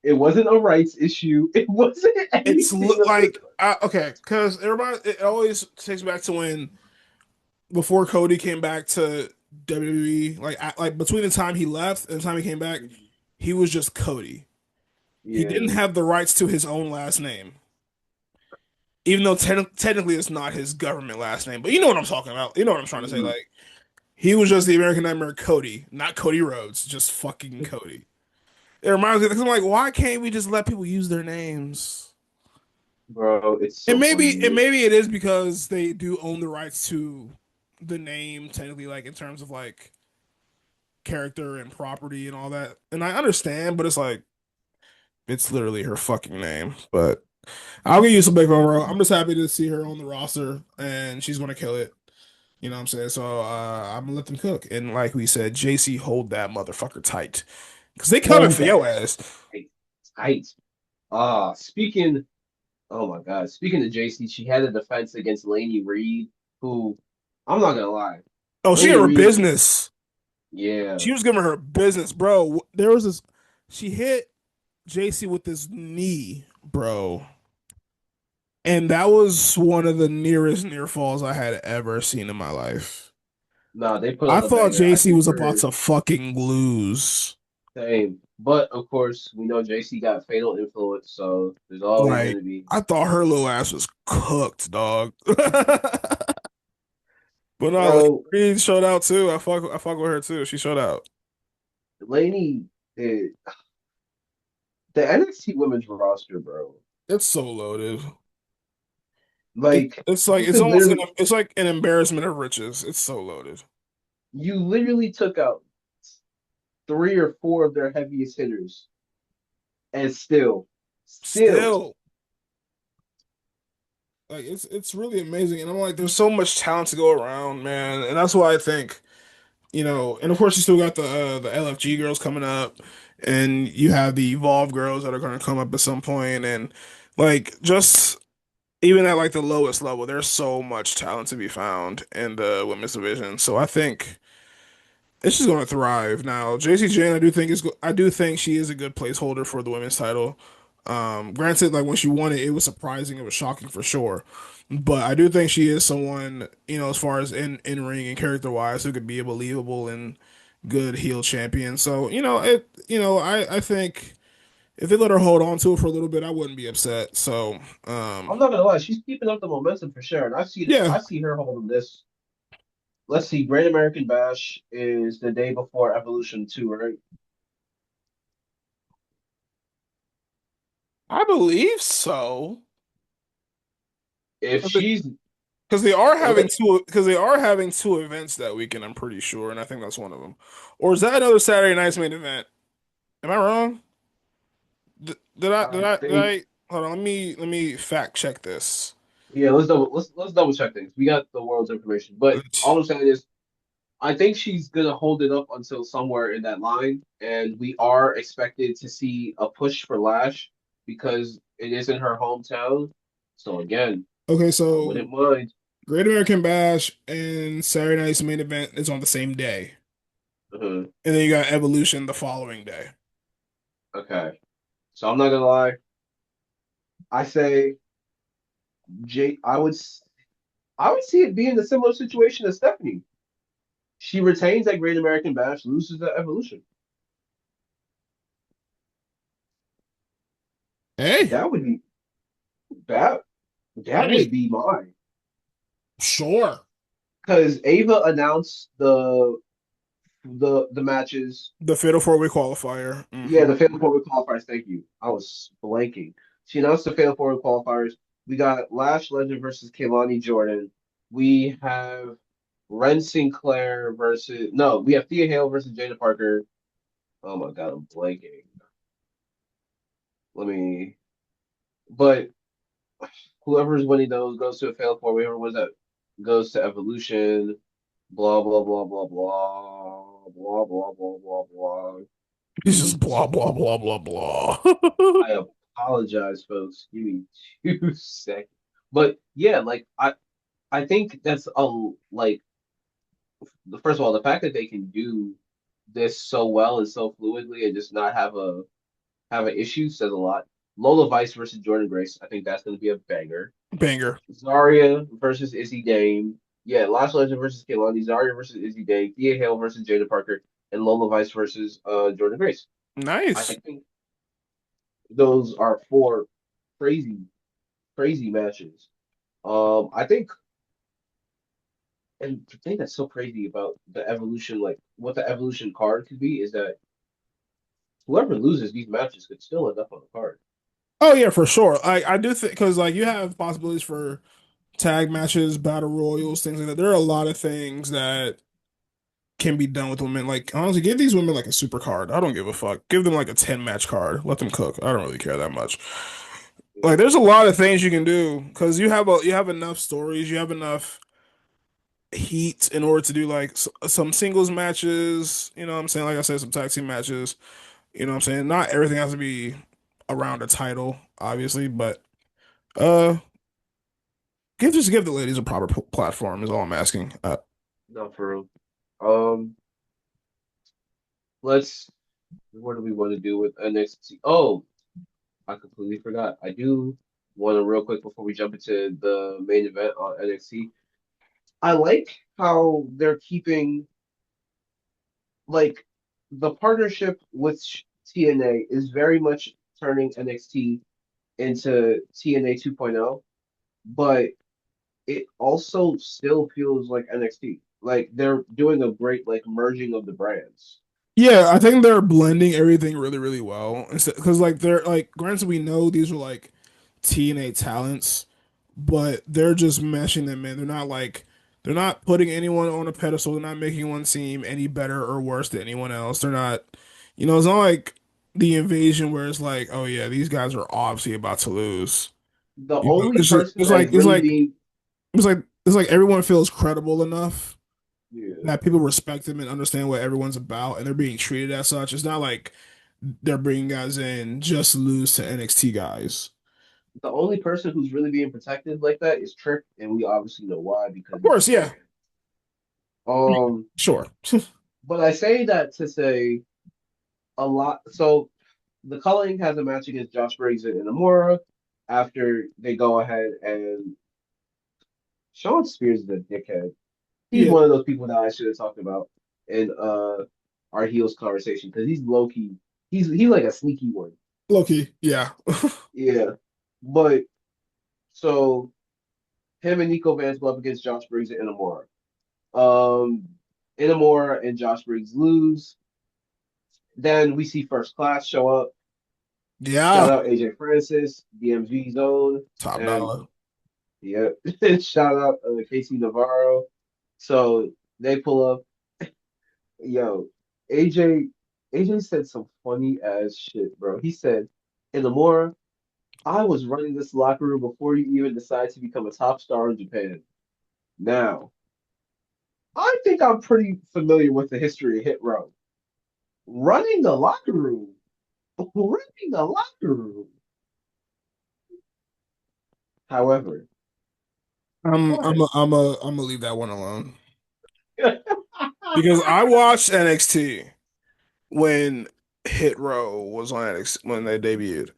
It wasn't a rights issue. It wasn't It's anything of the like okay, because everybody it always takes back to when before Cody came back to WWE, like between the time he left and the time he came back, he was just Cody. He didn't Yeah. have the rights to his own last name, even though technically it's not his government last name. But you know what I'm talking about. You know what I'm trying to say. Mhm. Like he was just the American Nightmare Cody, not Cody Rhodes, just fucking Cody. It reminds me because I'm like, why can't we just let people use their names? Bro, it's And so funny to me. maybe it is because they do own the rights to the name technically, like in terms of like character and property and all that. And I understand, but it's like it's literally her fucking name. But I'll give you some big overall. I'm just happy to see her on the roster and she's gonna kill it. You know what I'm saying? So I'm gonna let them cook. And like we said, JC hold that motherfucker tight. Cause they coming Hold for that your ass. tight. Tight. Speaking, oh my God, speaking of JC, she had a defense against Laney Reed, who, I'm not gonna lie, Oh, she Laney in her Reed, business. yeah, She was giving her business, bro. There was this she hit JC with this knee, bro. And that was one of the nearest near falls I had ever seen in my life. nah, they put I on a thought banger. I JC think was about for to fucking lose. same, but of course, we know JC got fatal influence, so there's always Like, gonna be, I thought her little ass was cooked, dog. But no, bro, Reed showed out too. I fuck with her too. She showed out. Laney, the NXT women's roster, bro. It's so loaded. Like It's like you could literally, it's like an embarrassment of riches. It's so loaded. you literally took out three or four of their heaviest hitters, and still, Still, like it's really amazing. And I'm like, there's so much talent to go around, man. And that's why I think, you know, and of course you still got the LFG girls coming up, and you have the Evolve girls that are going to come up at some point, and like just even at like the lowest level, there's so much talent to be found in the women's division. So I think it's just going to thrive. Now, JC Jane, I do think she is a good placeholder for the women's title. Granted, like when she won it, it was surprising, it was shocking for sure. But I do think she is someone, you know, as far as in ring and character wise, who could be a believable and good heel champion. So, I think if they let her hold on to it for a little bit, I wouldn't be upset. So, I'm not gonna lie, she's keeping up the momentum for sure, and yeah. I see her holding this. Let's see, Great American Bash is the day before Evolution 2, right? I believe so. If she's Because they are having unless two events that weekend, I'm pretty sure, and I think that's one of them. Or is that another Saturday night's main event? Am I wrong? I Did think I hold on, let me fact check this. yeah, let's double check things. We got the world's information, but all I'm saying is I think she's gonna hold it up until somewhere in that line, and we are expected to see a push for Lash because it is in her hometown. So again, Okay, I so wouldn't mind. Great American Bash and Saturday night's main event is on the same day. Uh, And then you got Evolution the following day. okay, so I'm not gonna lie. I say J. I would see it being a similar situation as Stephanie. She retains that Great American Bash, loses the Evolution. Hey, That would be that. That would hey, be mine. sure. Because Ava announced the matches. The Fatal 4-Way qualifier. Yeah, Hmm. the Fatal Four Way qualifiers. Thank you. I was blanking. She announced the Fatal Four Way qualifiers. We got Lash Legend versus Kehlani Jordan. We have Ren Sinclair versus no. We have Thea Hale versus Jada Parker. Oh my God, I'm blanking. Let me. But whoever's winning those goes to a Fatal Four Way. Whoever wins that goes to Evolution. Blah blah blah blah blah blah blah blah blah blah. Give He's just me blah blah blah blah blah. I apologize, folks. Give me 2 seconds. But yeah, like I think that's like first of all, the fact that they can do this so well and so fluidly and just not have an issue says a lot. Lola Vice versus Jordan Grace, I think that's going to be a banger. Banger. Zarya versus Izzy Dame. Yeah, Lash Legend versus Kehlani. Zarya versus Izzy Dame. Thea Hale versus Jada Parker. And Lola Vice versus Jordan Grace. I Nice. think those are four crazy, crazy matches. I think, and the thing that's so crazy about the evolution, like what the evolution card could be, is that whoever loses these matches could still end up on the card. Oh yeah, for sure. I do think because like you have possibilities for tag matches, battle royals, things like that. There are a lot of things that can be done with women. Like honestly, give these women like a super card. I don't give a fuck. Give them like a 10 match card. Let them cook. I don't really care that much. Like there's a lot of things you can do because you have enough stories, you have enough heat in order to do like some singles matches. You know what I'm saying? Like I said, some tag team matches. You know what I'm saying? Not everything has to be around a title, obviously, but uh, give the ladies a proper platform is all I'm asking. Not for real. Um, let's. What do we want to do with NXT? Oh, I completely forgot. I do want to real quick before we jump into the main event on NXT. I like how they're keeping like the partnership with TNA is very much turning NXT into TNA 2.0, but it also still feels like NXT. Like they're doing a great like merging of the brands. Yeah, I think they're blending everything really, really well. Because like they're like, granted, we know these are like TNA talents, but they're just meshing them in. They're not putting anyone on a pedestal. They're not making one seem any better or worse than anyone else. They're not, it's not like the invasion where it's like, oh yeah, these guys are obviously about to lose. The only person It's that is like really being it's like everyone feels credible enough yeah, that people respect them and understand what everyone's about, and they're being treated as such. It's not like they're bringing guys in just to lose to NXT guys. the only person who's really being protected like that is Trick, and we obviously know why because Of he's course, the yeah, man. I mean, Um, sure. but I say that to say a lot. So the Culling has a match against Josh Briggs and Inamura after they go ahead and Sean Spears is a dickhead. He's Yeah, one of those people that I should have talked about in our heels conversation because he's low key. He's like a sneaky one. Loki, yeah. Yeah, but so him and Nico Vance go up against Josh Briggs and Inamura. Um, Inamura and Josh Briggs lose. Then we see First Class show up. Yeah, Shout out AJ Francis, DMV Zone, top and dollar. yeah, shout out Casey Navarro. So they pull up. Yo, AJ AJ said some funny ass shit, bro. He said, "In the more, I was running this locker room before you even decided to become a top star in Japan. Now, I think I'm pretty familiar with the history of Hit Row. Running the locker room, running the locker room. However, go ahead. I'm gonna leave that one alone because I watched NXT when Hit Row was on NXT when they debuted.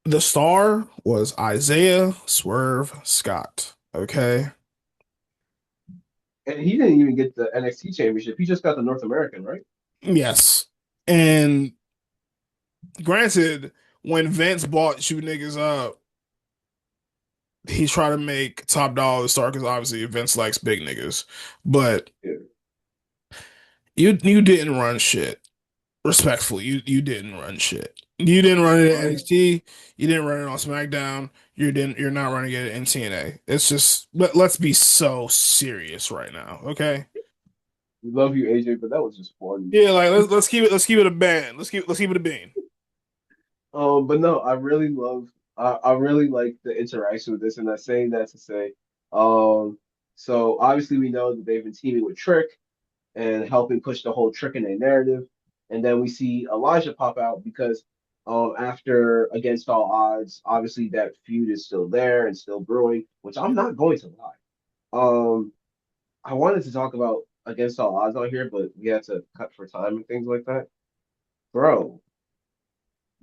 The star was Isaiah Swerve Scott. Okay. And he didn't even get the NXT championship. He just got the North American, right? Yes. And granted, when Vince bought you niggas up, he tried to make Top Dollar the star because obviously Vince likes big niggas. But Yeah. You didn't run shit. Respectfully, you didn't run shit. You didn't run it at I NXT. You didn't run it on SmackDown. You're not running it in TNA. It's just let's be so serious right now, okay? love you, AJ, but that was just funny. Yeah, like let's keep it a band. Let's keep it a bean. But no, I really like the interaction with this, and I'm saying that to say, um, so obviously we know that they've been teaming with Trick and helping push the whole Trick in a narrative, and then we see Elijah pop out because after Against All Odds, obviously that feud is still there and still brewing, which I'm not going to lie. Um, I wanted to talk about Against All Odds on here, but we had to cut for time and things like that. Bro,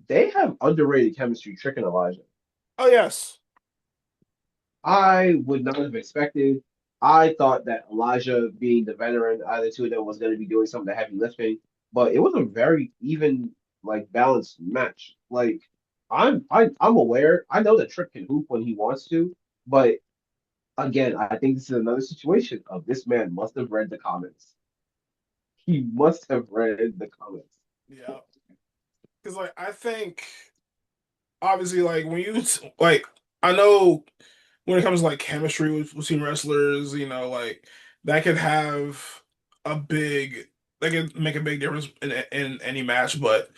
they have underrated chemistry, Trick and Elijah. Oh yes. I would not have expected. I thought that Elijah, being the veteran, either two of them was going to be doing some of the heavy lifting, but it was a very even, like balanced match. Like I'm aware. I know that Trick can hoop when he wants to, but again, I think this is another situation of this man must have read the comments. He must have read the comments. Yeah. Because like I think obviously like when you like I know when it comes to like chemistry between wrestlers, like that could have a big that could make a big difference in any match. But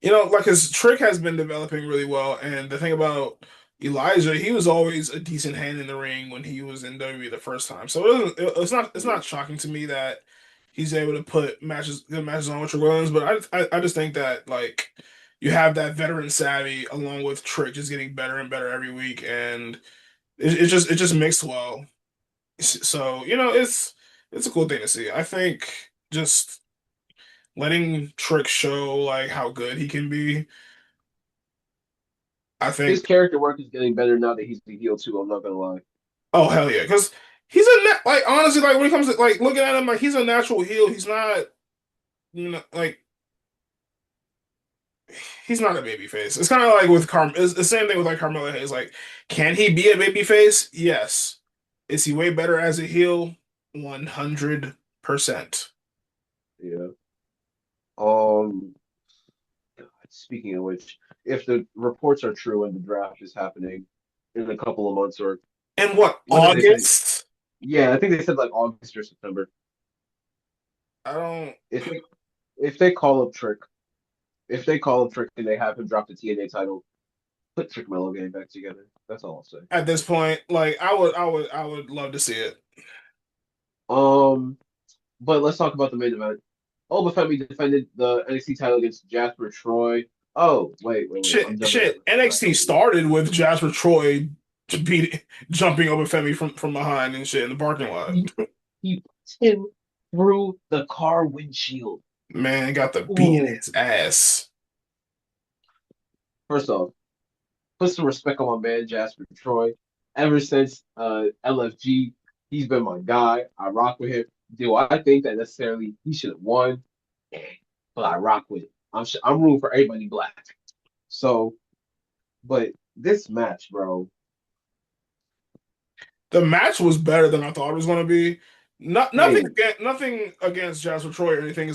like his trick has been developing really well, and the thing about Elijah, he was always a decent hand in the ring when he was in WWE the first time. So it's not shocking to me that he's able to put good matches on with Trick Williams. But I just think that like you have that veteran savvy along with Trick just getting better and better every week, and it just mixed well. So it's a cool thing to see. I think just letting Trick show like how good he can be. I His think character work is getting better now that he's the heel too. I'm not gonna lie. oh hell yeah, because like honestly like when it comes to like looking at him like he's a natural heel. He's not like he's not a baby face. It's kind of like with It's the same thing with like Carmelo Hayes. Like, can he be a baby face? Yes. Is he way better as a heel? 100%. Yeah. Um. Speaking of which, if the reports are true and the draft is happening in a couple of months, or And what, when did they say? August? Yeah, I think they said like August or September. I don't. If they if they call up Trick, if they call up Trick and they have him drop the TNA title, put Trick Mello game back together. That's all I'll say. At this point, like I would love to see it. Um, but let's talk about the main event. Obafemi defended the NXT title against Jasper Troy. Oh, wait. I'm jumping ahead Shit. really fast. NXT started with Jasper Troy jumping over Femi from behind and shit in the parking lot. He, he puts him through the car windshield. Man, got the beat in Ooh. his ass. First off, put some respect on my man Jasper Troy. Ever since LFG, he's been my guy. I rock with him. Do I think that necessarily he should have won? Eh, but I rock with it. I'm rooting for everybody black. So, but this match, bro. The match was better than I thought it was going to be. Hey, Nothing against Jasper Troy or anything,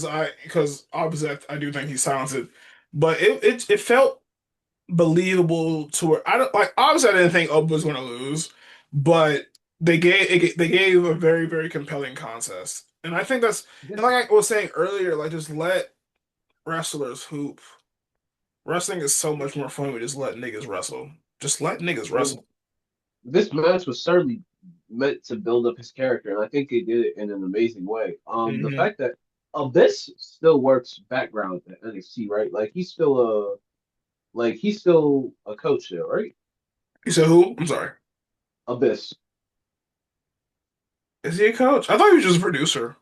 because obviously I do think he's talented, but it felt believable to where I don't like. Obviously, I didn't think Oba was going to lose, but they gave a very very compelling contest, and I think that's and this like I was saying earlier, like just let wrestlers hoop. Wrestling is so much more fun. We just let niggas wrestle. Just let niggas this wrestle. this match was certainly meant to build up his character, and I think they did it in an amazing way. The Hmm. fact that Abyss still works background at NXT, right? He's still a coach there, right? You said who? I'm sorry. Abyss, Is he a coach? I thought he was just a producer.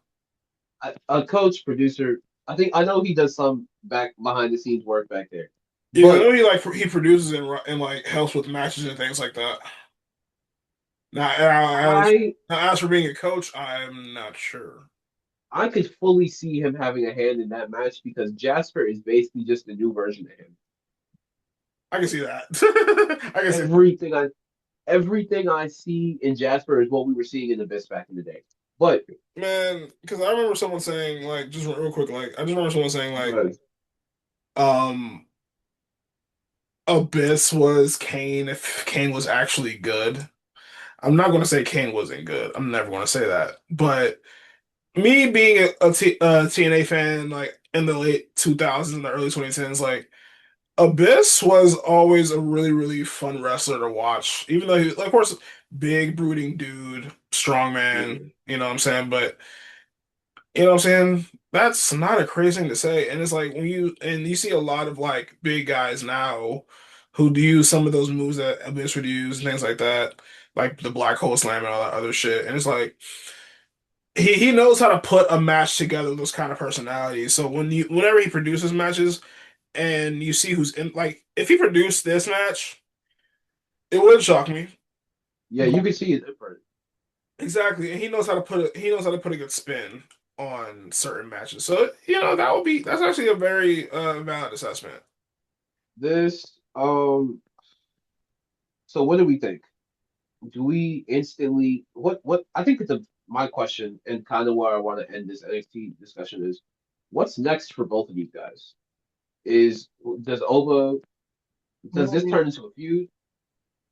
a coach, producer. I know he does some back behind the scenes work back there, Yeah, 'cause I but know he produces and like helps with matches and things like that. I Now as for being a coach, I'm not sure. I could fully see him having a hand in that match because Jasper is basically just a new version of him. I can see that. I can see. Everything I everything I see in Jasper is what we were seeing in Abyss back in the day. But Man, because I remember someone saying like just real quick, like I just remember someone saying like but um Abyss was Kane if Kane was actually good. I'm not gonna say Kane wasn't good. I'm never gonna say that. But me being a TNA fan like in the late 2000s and the early 2010s, like Abyss was always a really, really fun wrestler to watch. Even though he, like, of course, big brooding dude, strong man, yeah, you know what I'm saying? But you know what I'm saying? That's not a crazy thing to say. And it's like when you see a lot of like big guys now who do use some of those moves that Abyss would use and things like that, like the black hole slam and all that other shit. And it's like he knows how to put a match together with those kind of personalities. So whenever he produces matches and you see who's in, like if he produced this match, it wouldn't shock me. yeah, But you can see it different. exactly, and he knows how to put a good spin on certain matches. So that's actually a very valid assessment. This so what do we think? Do we instantly what I think it's a my question and kind of where I want to end this NXT discussion is what's next for both of these guys? Is does Oba does this Mm. turn into a feud?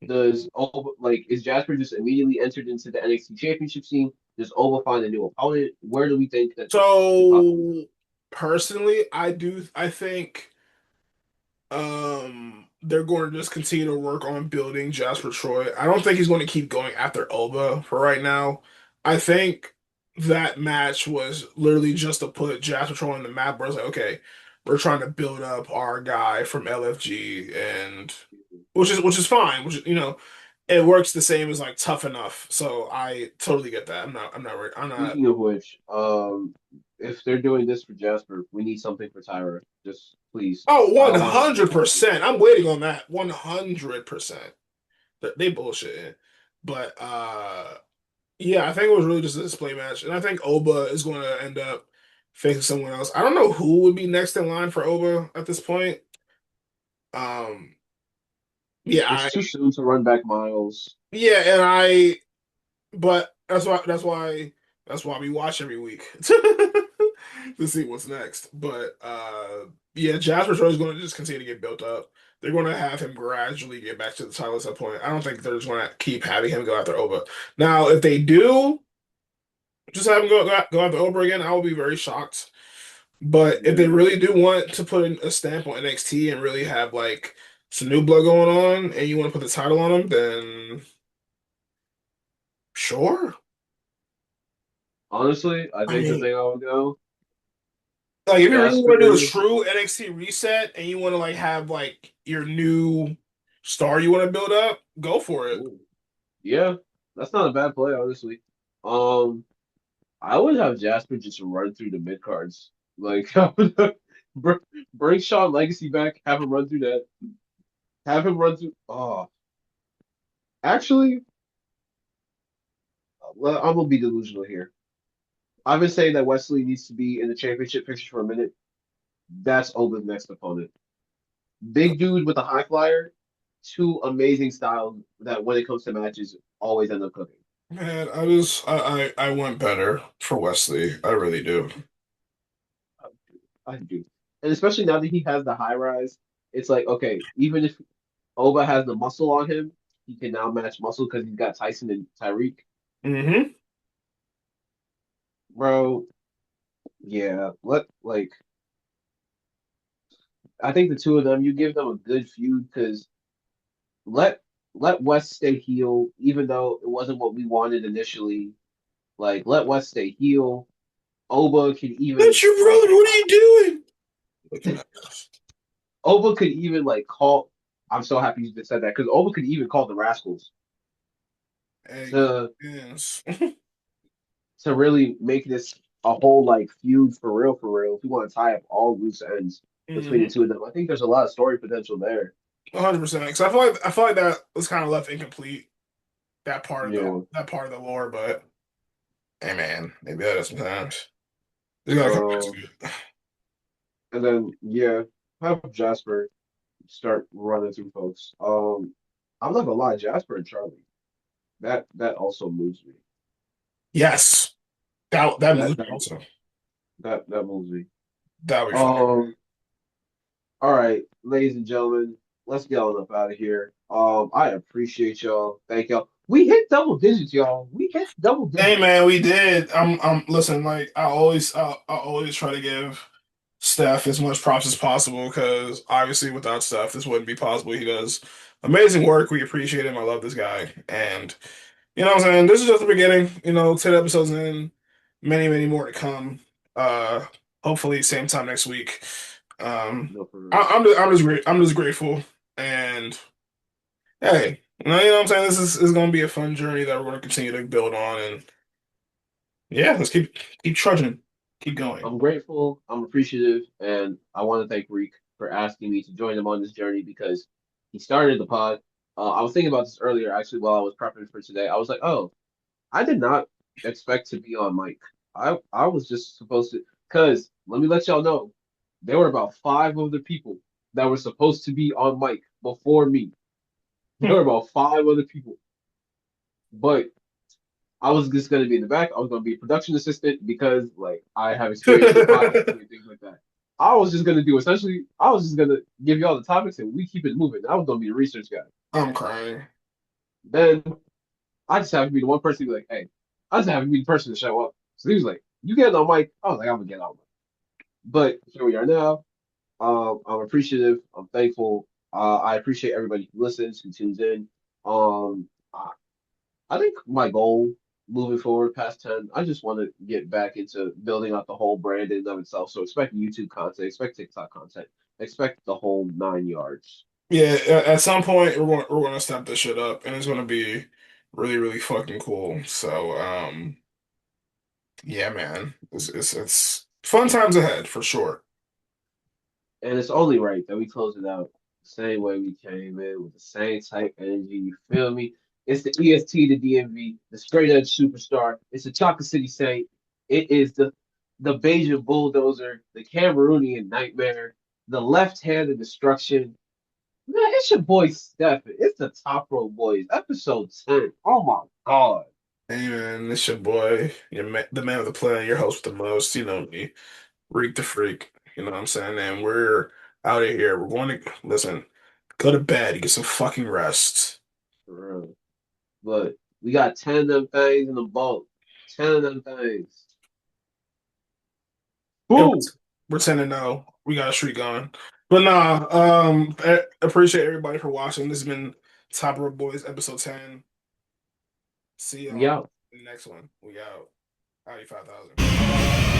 Does Oba like is Jasper just immediately entered into the NXT championship scene? Does Oba find a new opponent? Where do we think that this could possibly go? So personally, I think they're going to just continue to work on building Jasper Troy. I don't think he's going to keep going after Elba for right now. I think that match was literally just to put Jasper Troy on the map where it's like, okay, we're trying to build up our guy from LFG and which is fine, which it works the same as like tough enough. So I totally get that. I'm not Speaking of which, if they're doing this for Jasper, we need something for Tyra. Just please. Oh, I don't want to see her 100%. I'm again. waiting on that. 100%. They bullshit. But yeah, I think it was really just a display match. And I think Oba is going to end up facing someone else. I don't know who would be next in line for Oba at this point. Um yeah, It's too soon to run back miles. and but that's why we watch every week to see what's next. But yeah, Jasper Troy is going to just continue to get built up. They're going to have him gradually get back to the title at some point. I don't think they're just going to keep having him go after Oba. Now, if they do just have him go after Oba again, I will be very shocked. But if they Yeah. really do want to put a stamp on NXT and really have like some new blood going on, and you want to put the title on him, then sure. Honestly, I I think the mean, thing I would go like if you really want to do a Jasper. true NXT reset and you want to like have like your new star you want to build up, go for it. Ooh, yeah, that's not a bad play, honestly. Um, I would have Jasper just run through the mid cards. Like, I would br- bring Shawn Legacy back, have him run through that, have him run through. Oh, actually, well, I'm gonna be delusional here. I've been saying that Wesley needs to be in the championship picture for a minute. That's Oba's next opponent. Big dude with a high flyer, two amazing styles that when it comes to matches always end up cooking. Man, I want better for Wesley. I really do. I do. And especially now that he has the high rise, it's like, okay, even if Oba has the muscle on him, he can now match muscle because he's got Tyson and Tyreek. Hmm. Bro, yeah, I think the two of them, you give them a good feud because let let West stay heel, even though it wasn't what we wanted initially. Like let West stay heel. Oba can even That's your brother. What are you doing? Look at that. Oba could even like call. I'm so happy you just said that because Oba could even call the Rascals Hey, to yes. really make this a whole like feud for real, for real. If you want to tie up all loose ends between the Hmm. two of them, I think there's a lot of story potential there. 100%. Because I feel like that was kind of left incomplete. Yeah. That part of the lore, but hey, man, maybe that is sometimes. They gotta come back Um, to it. and then yeah, have Jasper start running through folks. I'm not gonna lie, Jasper and Charlie. That also moves me. Yes. That That movie that also. that moves me. That would be fire. Um, all right, ladies and gentlemen, let's get on up out of here. I appreciate y'all. Thank y'all. We hit double digits, y'all. We hit double Hey digits. man, we did. Listen, like I always try to give Steph as much props as possible because obviously without Steph, this wouldn't be possible. He does amazing work. We appreciate him. I love this guy, and you know what I'm saying. This is just the beginning. 10 episodes in, many more to come. Uh, Hopefully same time next week. Um, No, for real. I'm just grateful, and hey, you know what I'm saying. This is going to be a fun journey that we're going to continue to build on, and yeah, let's keep trudging, keep going. I'm grateful, I'm appreciative, and I want to thank Reek for asking me to join him on this journey because he started the pod. I was thinking about this earlier, actually, while I was prepping for today. I was like, oh, I did not expect to be on mic. I was just supposed to, because let me let y'all know, there were about five other people that were supposed to be on mic before me. There were about five other people, but I was just gonna be in the back. I was gonna be a production assistant because like I have experience with podcasting and things like that. I was just gonna do essentially. I was just gonna give you all the topics and we keep it moving. I was gonna be the research guy. I'm crying. Then I just happened to be the one person to be like, "Hey," I just happened to be the person to show up. So he was like, "You getting on mic?" I was like, "I'm gonna get on mic." But here we are now. I'm appreciative. I'm thankful. I appreciate everybody who listens, who tunes in. Um, I think my goal moving forward past 10, I just want to get back into building out the whole brand in and of itself. So expect YouTube content, expect TikTok content, expect the whole 9 yards. Yeah, at some point we're going to step this shit up, and it's going to be really fucking cool. So yeah, man, it's fun times ahead for sure. And it's only right that we close it out the same way we came in with the same type energy. You feel me? It's the EST, the DMV, the straight edge superstar. It's the Chocolate City Saint. It is the Beijing bulldozer, the Cameroonian nightmare, the left-handed destruction. Man, it's your boy Stefan. It's the Top Row Boys, episode 10. Oh my God. Hey man, it's your boy, the man with the plan, your host with the most. You know me, Reek the Freak. You know what I'm saying? And we're out of here. We're going to listen. Go to bed. Get some fucking rest. For real. But we got 10 of them things in the boat. 10 of them things. And Boom! we're 10-0. We got a streak going. But nah, appreciate everybody for watching. This has been Top Rope Boys episode 10. See We y'all out. in the next one. We out. 5,000.